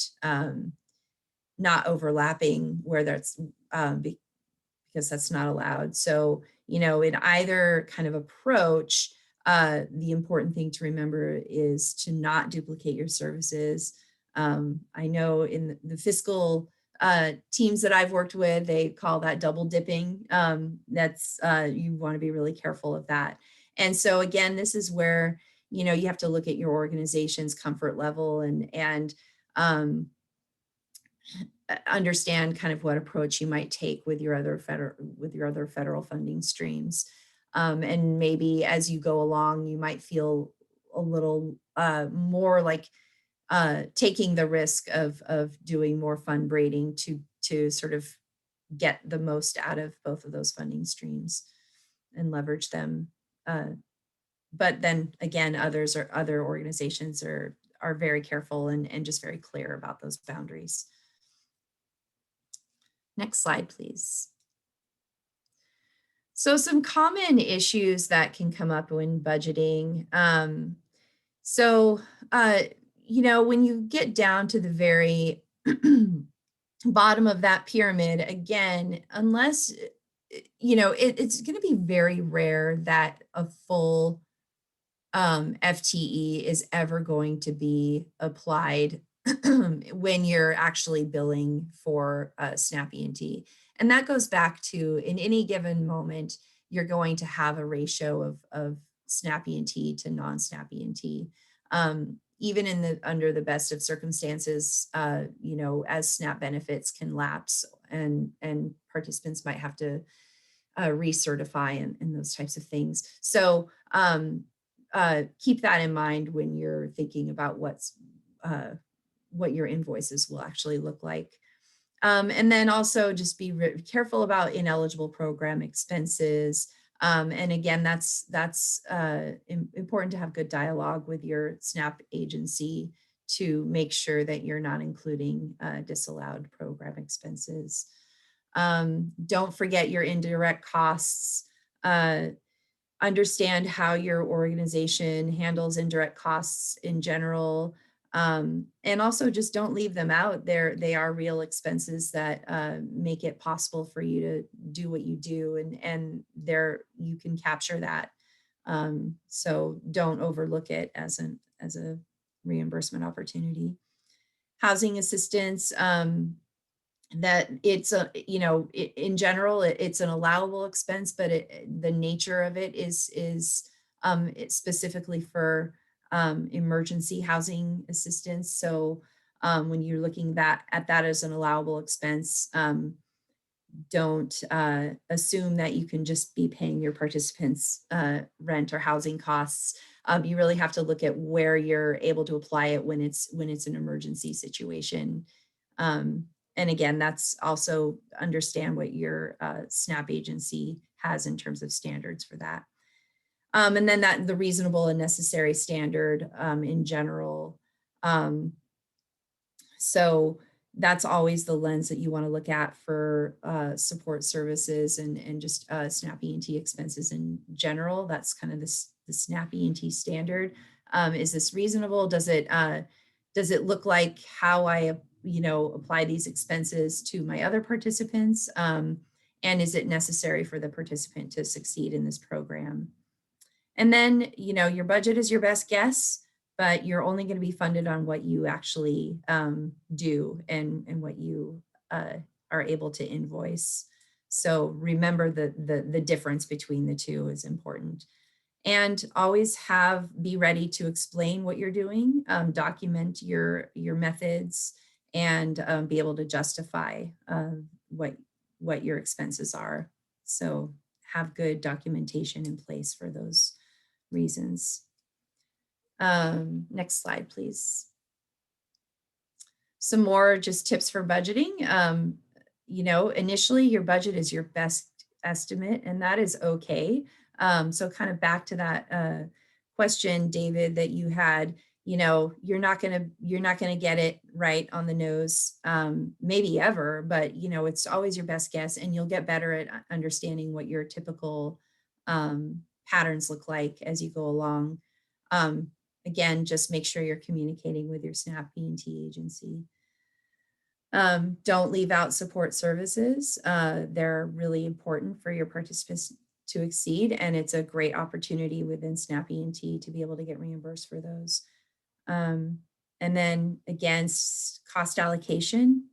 overlapping where that's because that's not allowed. So, you know, in either kind of approach, the important thing to remember is to not duplicate your services. I know in the fiscal teams that I've worked with, they call that double dipping. That's you want to be really careful of that. And so again, this is where, you know, you have to look at your organization's comfort level and understand kind of what approach you might take with your other federal funding streams. And maybe as you go along, you might feel a little more like taking the risk of doing more fund braiding to sort of get the most out of both of those funding streams and leverage them. But then again, other organizations are very careful and just very clear about those boundaries. Next slide, please. So some common issues that can come up when budgeting. You know, when you get down to the very bottom of that pyramid, again, unless, you know, it's going to be very rare that a full FTE is ever going to be applied when you're actually billing for SNAP E&T. And that goes back to, in any given moment, you're going to have a ratio of SNAP E&T to non-SNAP E&T. Even under the best of circumstances, you know, as SNAP benefits can lapse and participants might have to recertify and those types of things. So keep that in mind when you're thinking about what your invoices will actually look like. And then also just be careful about ineligible program expenses. And again, that's important to have good dialogue with your SNAP agency to make sure that you're not including disallowed program expenses. Don't forget your indirect costs. Understand how your organization handles indirect costs in general. And also just don't leave them out. They are real expenses that make it possible for you to do what you do, and you can capture that. So don't overlook it as a reimbursement opportunity. Housing assistance, that it's in general, it's an allowable expense, but the nature of it is it's specifically for emergency housing assistance. So when you're looking at that as an allowable expense, don't assume that you can just be paying your participants rent or housing costs. You really have to look at where you're able to apply it when it's an emergency situation. And again, that's also understand what your SNAP agency has in terms of standards for that. And then the reasonable and necessary standard in general. So that's always the lens that you want to look at for support services and just SNAP E&T expenses in general. That's kind of the SNAP E&T standard. Is this reasonable? Does it look like how I apply these expenses to my other participants? And is it necessary for the participant to succeed in this program? And then, your budget is your best guess, but you're only going to be funded on what you actually do and what you are able to invoice. So remember the difference between the two is important. And always be ready to explain what you're doing, document your methods, and be able to justify what your expenses are. So have good documentation in place for those reasons. Next slide, please. Some more just tips for budgeting. Initially your budget is your best estimate, and that is okay. So kind of back to that question, David, that you had, you're not gonna get it right on the nose, maybe ever, but it's always your best guess, and you'll get better at understanding what your typical patterns look like as you go along. Again, just make sure you're communicating with your SNAP E&T agency. Don't leave out support services. They're really important for your participants to exceed, and it's a great opportunity within SNAP E&T to be able to get reimbursed for those. And then again, cost allocation,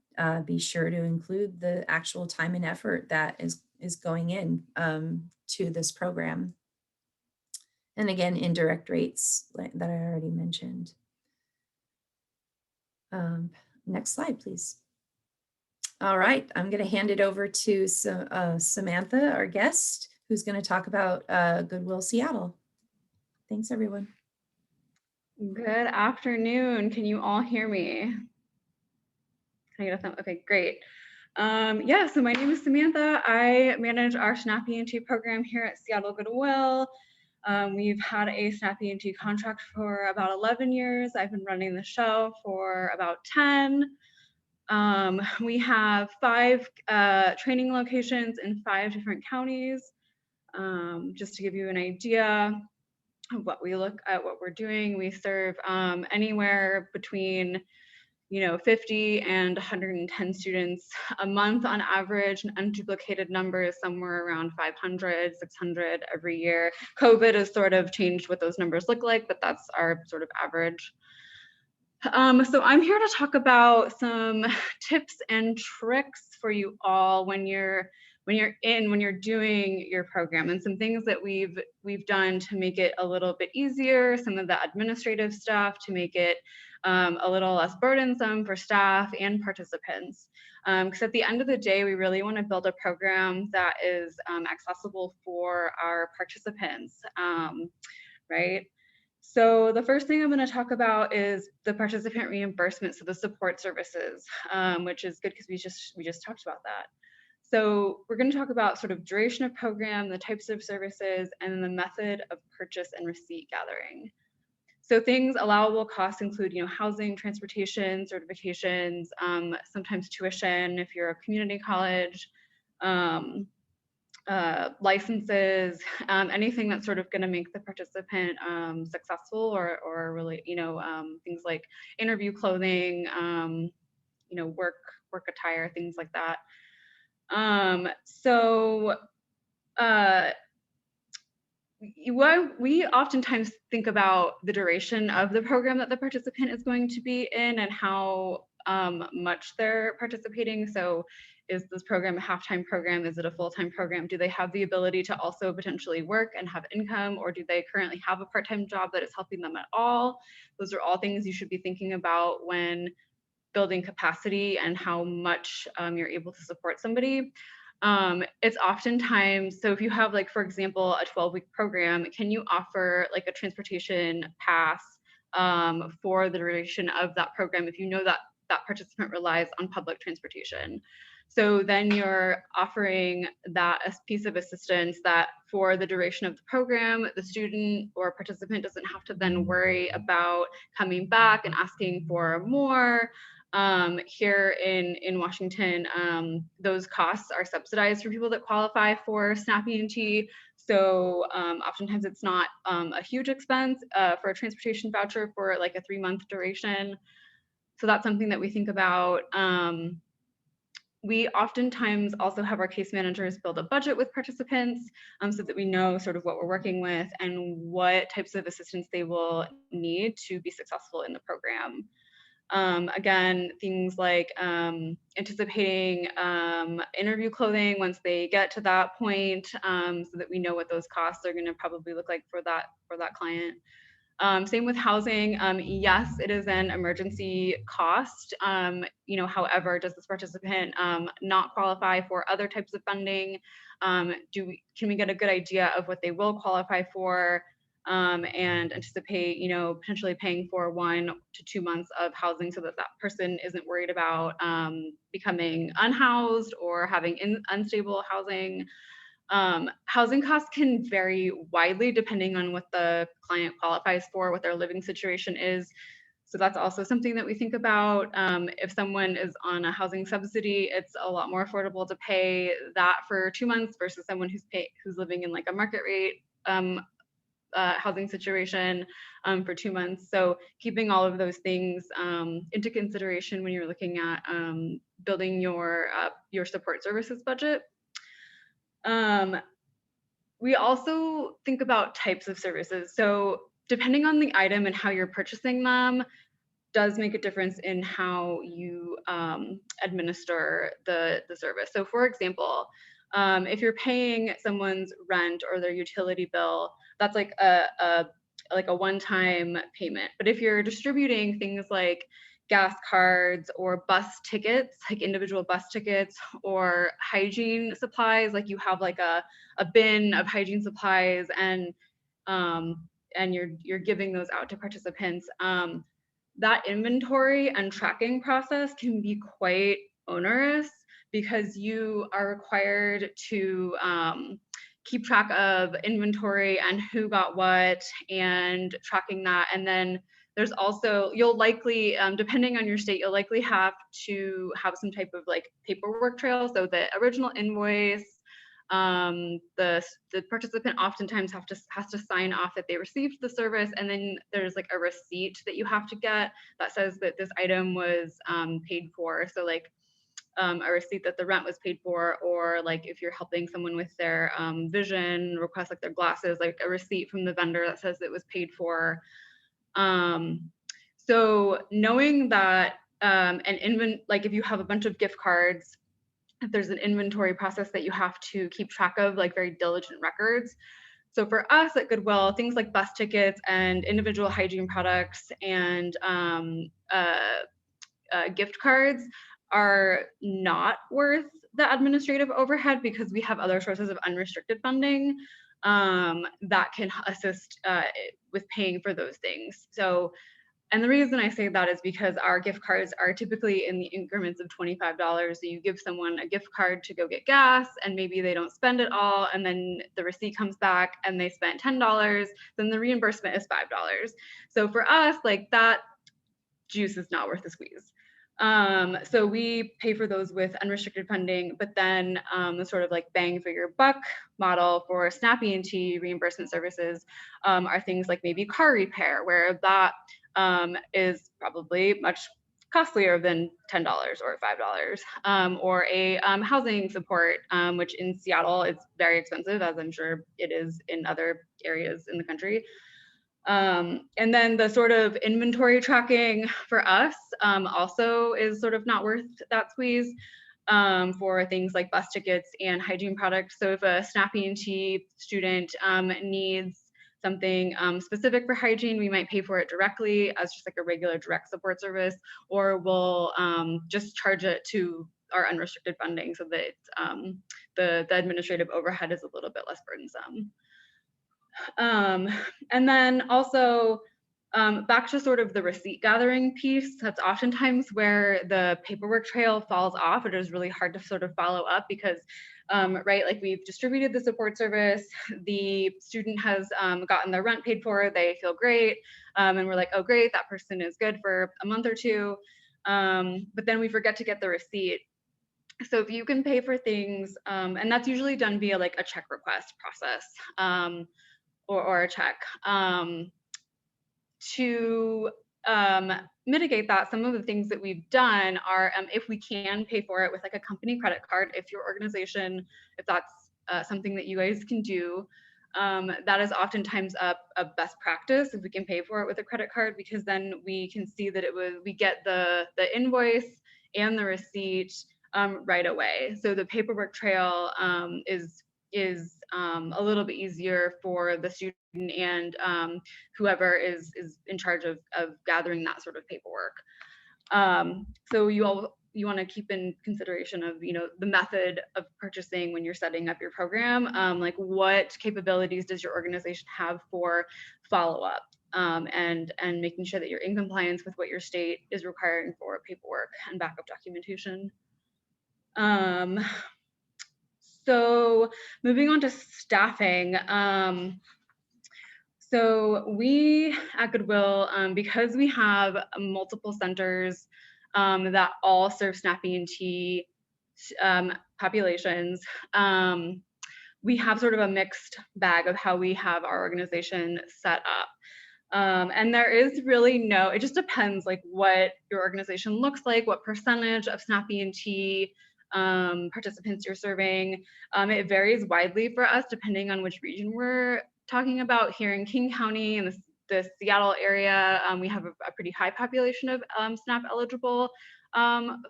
be sure to include the actual time and effort that is going in to this program. And again, indirect rates that I already mentioned. Next slide, please. All right, I'm going to hand it over to Samantha, our guest, who's going to talk about Goodwill Seattle. Thanks, everyone. Good afternoon. Can you all hear me? Can I get a thumb? Okay, great. Yeah, so my name is Samantha. I manage our SNAP E&T program here at Seattle Goodwill. We've had a SNAP E&T contract for about 11 years. I've been running the show for about 10. We have 5 training locations in 5 different counties. Just to give you an idea of what we look at, what we're doing, we serve anywhere between 50 and 110 students a month on average. An unduplicated number is somewhere around 500, 600 every year. COVID has sort of changed what those numbers look like, but that's our sort of average. So I'm here to talk about some tips and tricks for you all when you're doing your program, and some things that we've done to make it a little bit easier, some of the administrative stuff to make it a little less burdensome for staff and participants. Because at the end of the day, we really want to build a program that is accessible for our participants, right? So the first thing I'm going to talk about is the participant reimbursement, so the support services, which is good because we just talked about that. So we're going to talk about sort of duration of program, the types of services, and the method of purchase and receipt gathering. So things, allowable costs include, housing, transportation, certifications, sometimes tuition if you're a community college, licenses, anything that's sort of going to make the participant successful, or really, things like interview clothing, work attire, things like that. We oftentimes think about the duration of the program that the participant is going to be in and how much they're participating. So is this program a half-time program? Is it a full-time program? Do they have the ability to also potentially work and have income, or do they currently have a part-time job that is helping them at all? Those are all things you should be thinking about when building capacity and how much you're able to support somebody. It's oftentimes, so if you have, like, for example, a 12-week program, can you offer like a transportation pass for the duration of that program if you know that that participant relies on public transportation? So then you're offering that as piece of assistance that for the duration of the program, the student or participant doesn't have to then worry about coming back and asking for more. Here in Washington, those costs are subsidized for people that qualify for SNAP ENT. So oftentimes it's not a huge expense for a transportation voucher for like a 3-month duration. So that's something that we think about. We oftentimes also have our case managers build a budget with participants so that we know sort of what we're working with and what types of assistance they will need to be successful in the program. Again, things like anticipating interview clothing once they get to that point, so that we know what those costs are going to probably look like for that client. Same with housing. Yes, it is an emergency cost. However, does this participant not qualify for other types of funding? Can we get a good idea of what they will qualify for? And anticipate, potentially paying for 1 to 2 months of housing so that that person isn't worried about becoming unhoused or having unstable housing. Housing costs can vary widely depending on what the client qualifies for, what their living situation is. So that's also something that we think about. If someone is on a housing subsidy, it's a lot more affordable to pay that for 2 months versus someone who's living in like a market rate housing situation for 2 months. So keeping all of those things into consideration when you're looking at building your support services budget. We also think about types of services. So depending on the item and how you're purchasing them does make a difference in how you administer the service. So for example, if you're paying someone's rent or their utility bill, that's like a one-time payment. But if you're distributing things like gas cards or bus tickets, like individual bus tickets, or hygiene supplies, like you have like a bin of hygiene supplies and you're giving those out to participants, that inventory and tracking process can be quite onerous because you are required to keep track of inventory and who got what and tracking that. And then there's also, you'll likely, depending on your state, you'll likely have to have some type of like paperwork trail. So the original invoice, the participant oftentimes has to sign off that they received the service, and then there's like a receipt that you have to get that says that this item was paid for. So like a receipt that the rent was paid for, or like if you're helping someone with their vision request, like their glasses, like a receipt from the vendor that says it was paid for. So knowing that like if you have a bunch of gift cards, if there's an inventory process that you have to keep track of, like very diligent records. So for us at Goodwill, things like bus tickets and individual hygiene products and gift cards are not worth the administrative overhead because we have other sources of unrestricted funding that can assist with paying for those things. So, and the reason I say that is because our gift cards are typically in the increments of $25. So you give someone a gift card to go get gas and maybe they don't spend it all, and then the receipt comes back and they spent $10, then the reimbursement is $5. So for us, like that juice is not worth the squeeze. So we pay for those with unrestricted funding, but then the sort of like bang for your buck model for SNAP ENT reimbursement services are things like maybe car repair, where that is probably much costlier than $10 or $5, or a housing support, which in Seattle is very expensive, as I'm sure it is in other areas in the country. And then the sort of inventory tracking for us also is sort of not worth that squeeze for things like bus tickets and hygiene products. So if a SNAP ENT student needs something specific for hygiene, we might pay for it directly as just like a regular direct support service, or we'll just charge it to our unrestricted funding so that the administrative overhead is a little bit less burdensome. And then also back to sort of the receipt gathering piece, that's oftentimes where the paperwork trail falls off. It is really hard to sort of follow up because, right, like we've distributed the support service, the student has gotten their rent paid for, they feel great, and we're like, oh great, that person is good for a month or two, but then we forget to get the receipt. So if you can pay for things, and that's usually done via like a check request process, or a check. To mitigate that, some of the things that we've done are if we can pay for it with like a company credit card, if your organization, if that's something that you guys can do, that is oftentimes a best practice if we can pay for it with a credit card, because then we can see that we get the invoice and the receipt right away. So the paperwork trail is a little bit easier for the student and whoever is in charge of gathering that sort of paperwork. So you want to keep in consideration of, you know, the method of purchasing when you're setting up your program, like what capabilities does your organization have for follow-up, and making sure that you're in compliance with what your state is requiring for paperwork and backup documentation. So moving on to staffing. So we at Goodwill, because we have multiple centers that all serve SNAP ENT populations, we have sort of a mixed bag of how we have our organization set up. And there is really it just depends like what your organization looks like, what percentage of SNAP ENT participants you're serving. It varies widely for us depending on which region we're talking about. Here in King County and the Seattle area, we have a pretty high population of SNAP eligible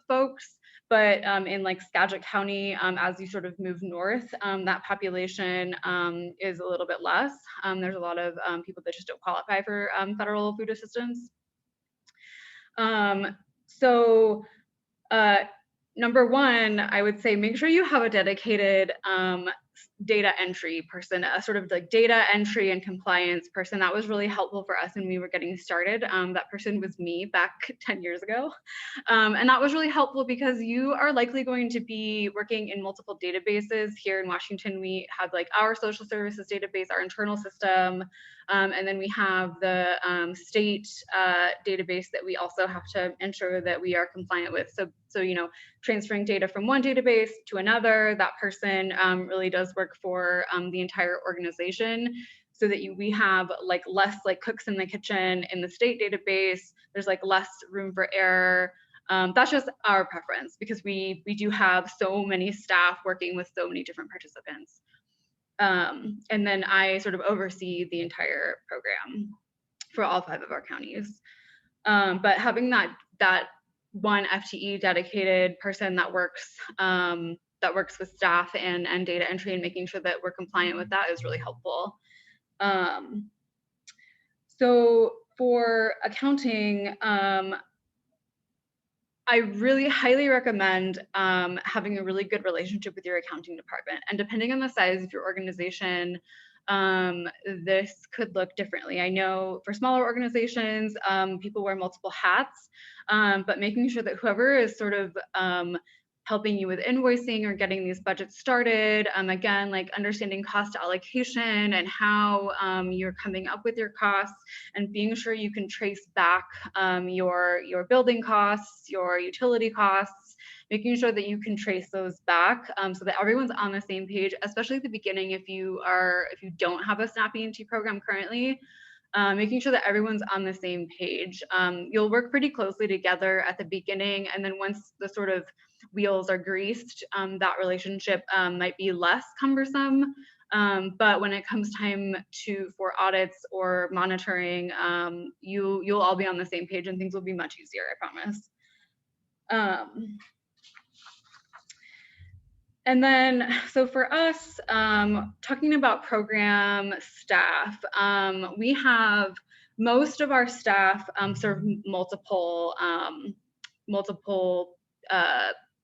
folks. But in like Skagit County, as you sort of move north, that population is a little bit less. There's a lot of people that just don't qualify for federal food assistance. Number one, I would say make sure you have a dedicated data entry person, a sort of like data entry and compliance person. That was really helpful for us when we were getting started. That person was me back 10 years ago. And that was really helpful because you are likely going to be working in multiple databases. Here in Washington, we have like our social services database, our internal system, and then we have the state database that we also have to ensure that we are compliant with. So you know, transferring data from one database to another, that person really does work for the entire organization, so that we have like less like cooks in the kitchen in the state database. There's like less room for error. That's just our preference because we do have so many staff working with so many different participants. And then I sort of oversee the entire program for all 5 of our counties. But having that one FTE dedicated person that works with staff and data entry and making sure that we're compliant with that is really helpful. So for accounting, I really highly recommend having a really good relationship with your accounting department. And depending on the size of your organization, this could look differently. I know for smaller organizations, people wear multiple hats, but making sure that whoever is sort of helping you with invoicing or getting these budgets started, again, like understanding cost allocation and how you're coming up with your costs, and being sure you can trace back your building costs, your utility costs, making sure that you can trace those back so that everyone's on the same page, especially at the beginning if you don't have a SNAP E&T program currently. Making sure that everyone's on the same page. You'll work pretty closely together at the beginning, and then once the sort of wheels are greased, that relationship might be less cumbersome. But when it comes time for audits or monitoring, you'll all be on the same page and things will be much easier, I promise. And then, so for us, talking about program staff, we have most of our staff serve multiple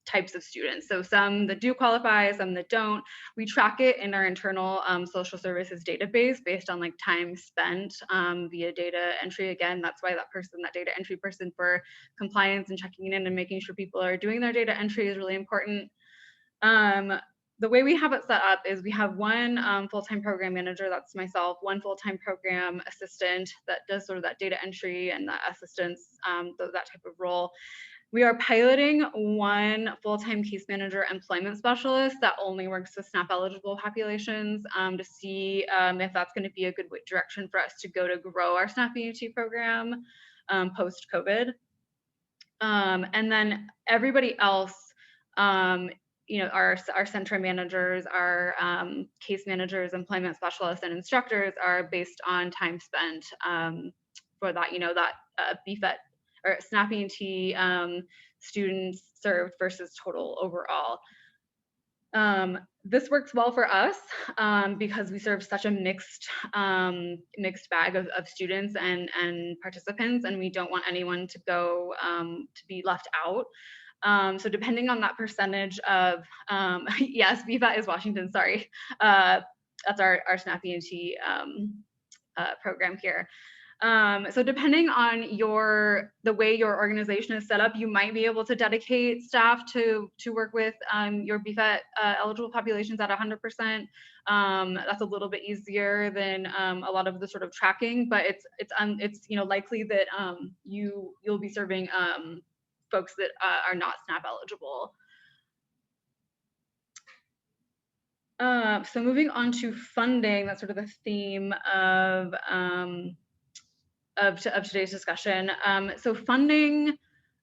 types of students. So some that do qualify, some that don't. We track it in our internal social services database based on like time spent via data entry. Again, that's why that data entry person for compliance and checking in and making sure people are doing their data entry is really important. The way we have it set up is we have one full-time program manager, that's myself, one full-time program assistant that does sort of that data entry and that assistance, that type of role. We are piloting one full-time case manager employment specialist that only works with SNAP eligible populations to see if that's going to be a good direction for us to go to grow our SNAP E&T program post-COVID. And then everybody else, you know, our center managers, our case managers, employment specialists, and instructors are based on time spent for that, you know, that BFET or SNAP E&T students served versus total overall. This works well for us because we serve such a mixed bag of students and participants, and we don't want anyone to go to be left out. So depending on that percentage of, yes, BFAT is Washington, sorry. That's our SNAP E&T program here. So depending on the way your organization is set up, you might be able to dedicate staff to work with your BFET eligible populations at 100%. That's a little bit easier than a lot of the sort of tracking, but it's you know, likely that you'll be serving folks that are not SNAP eligible. So moving on to funding, that's sort of the theme of today's discussion. So funding,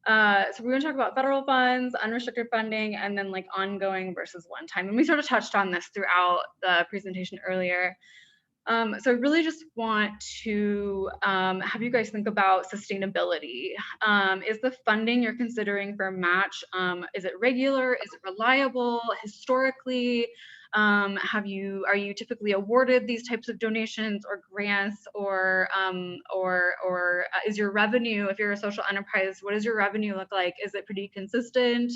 so we're going to talk about federal funds, unrestricted funding, and then like ongoing versus one time. And we sort of touched on this throughout the presentation earlier. So I really just want to have you guys think about sustainability. Is the funding you're considering for a match, is it regular? Is it reliable? Historically, are you typically awarded these types of donations or grants, or is your revenue, if you're a social enterprise, what does your revenue look like? Is it pretty consistent?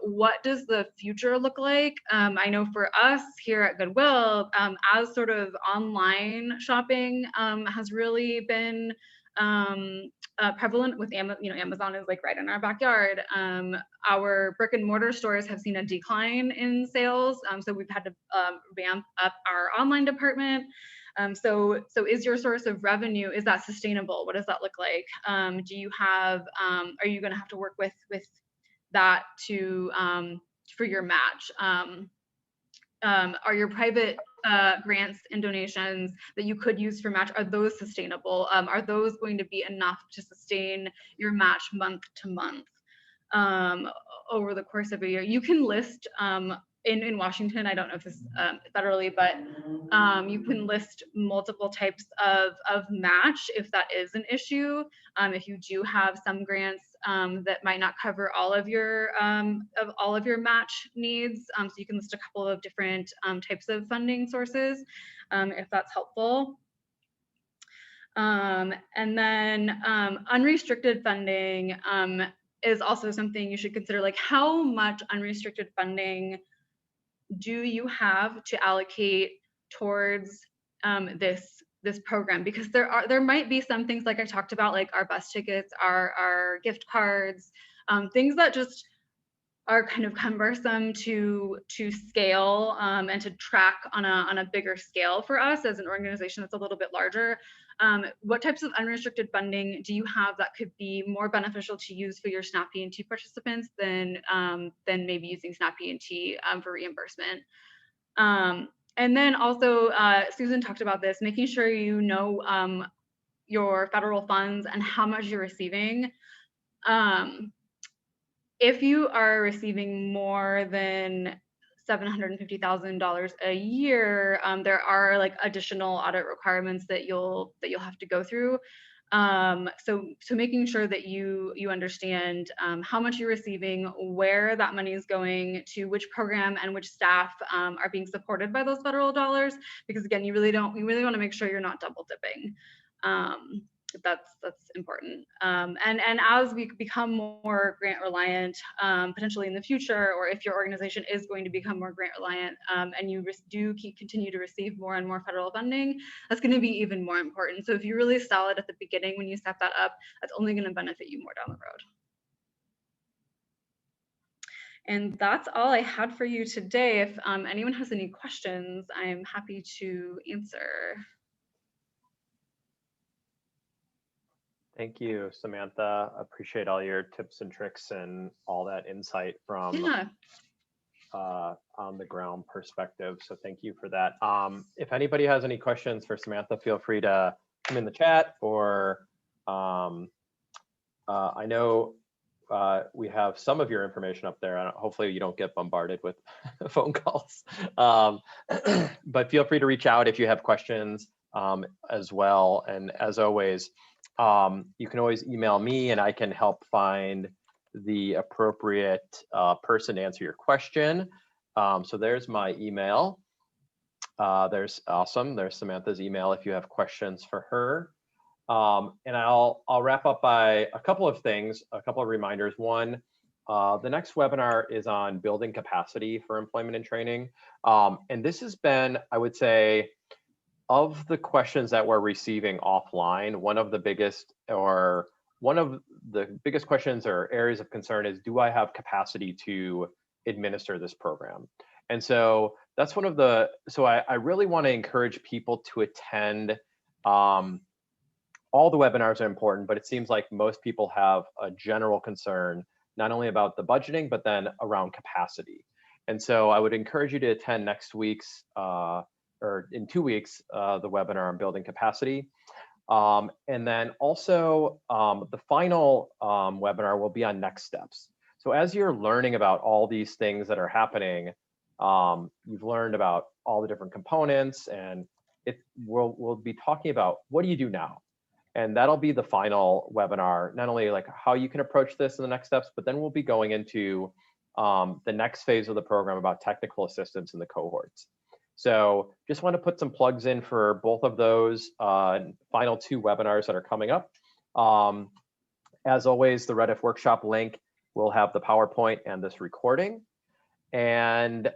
What does the future look like? I know for us here at Goodwill, as sort of online shopping has really been prevalent with Amazon is like right in our backyard. Our brick and mortar stores have seen a decline in sales, so we've had to ramp up our online department. So is your source of revenue, is that sustainable? What does that look like? Do you have, are you going to have to work with that to for your match? Are your private grants and donations that you could use for match, are those sustainable? Are those going to be enough to sustain your match month to month over the course of a year? You can list in Washington, I don't know if this federally, but you can list multiple types of match if that is an issue. If you do have some grants that might not cover all of your match needs, so you can list a couple of different types of funding sources, if that's helpful. And then unrestricted funding is also something you should consider, like how much unrestricted funding do you have to allocate towards this program? Because there might be some things like I talked about, like our bus tickets, our gift cards, things that just are kind of cumbersome to scale and to track on a bigger scale for us as an organization that's a little bit larger. What types of unrestricted funding do you have that could be more beneficial to use for your SNAP E&T participants than maybe using SNAP E&T for reimbursement? And then also, Susan talked about this, making sure you know your federal funds and how much you're receiving. If you are receiving more than $750,000 a year, there are like additional audit requirements that you'll have to go through. So making sure that you understand how much you're receiving, where that money is going to, which program and which staff are being supported by those federal dollars, because again, you really want to make sure you're not double dipping. That's important. And as we become more grant reliant, potentially in the future, or if your organization is going to become more grant reliant, and you do continue to receive more and more federal funding, that's going to be even more important. So if you're really solid at the beginning when you set that up, that's only going to benefit you more down the road. And that's all I had for you today. If anyone has any questions, I'm happy to answer. Thank you, Samantha. Appreciate all your tips and tricks and all that insight from on the ground perspective. So thank you for that. If anybody has any questions for Samantha, feel free to come in the chat, or I know we have some of your information up there. Hopefully you don't get bombarded with phone calls, but feel free to reach out if you have questions as well. And as always, you can always email me and I can help find the appropriate person to answer your question. So there's my email. There's Samantha's email if you have questions for her. And I'll wrap up by a couple of things, a couple of reminders. One, the next webinar is on building capacity for employment and training. And this has been, I would say, of the questions that we're receiving offline, one of the biggest questions or areas of concern is, do I have capacity to administer this program? And so that's one of the, so I really want to encourage people to attend. All the webinars are important, but it seems like most people have a general concern, not only about the budgeting, but then around capacity. And so I would encourage you to attend next week's, or in 2 weeks, the webinar on building capacity. And then also the final webinar will be on next steps. So as you're learning about all these things that are happening, you've learned about all the different components, and we'll be talking about what do you do now? And that'll be the final webinar, not only like how you can approach this in the next steps, but then we'll be going into the next phase of the program about technical assistance in the cohorts. So just want to put some plugs in for both of those final 2 webinars that are coming up. As always, the Rediff workshop link will have the PowerPoint and this recording. And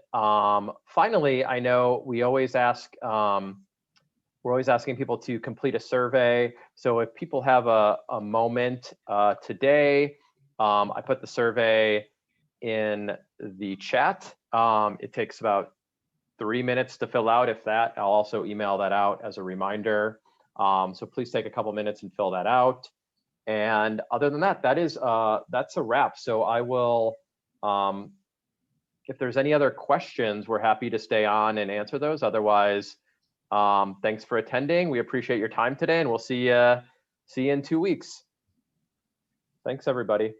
finally, I know we always ask, we're always asking people to complete a survey. So if people have a moment today, I put the survey in the chat. It takes about 3 minutes to fill out. If that, I'll also email that out as a reminder. So please take a couple minutes and fill that out. And other than that, that's a wrap. So I will, if there's any other questions, we're happy to stay on and answer those. Otherwise, thanks for attending. We appreciate your time today, and we'll see you in 2 weeks. Thanks, everybody.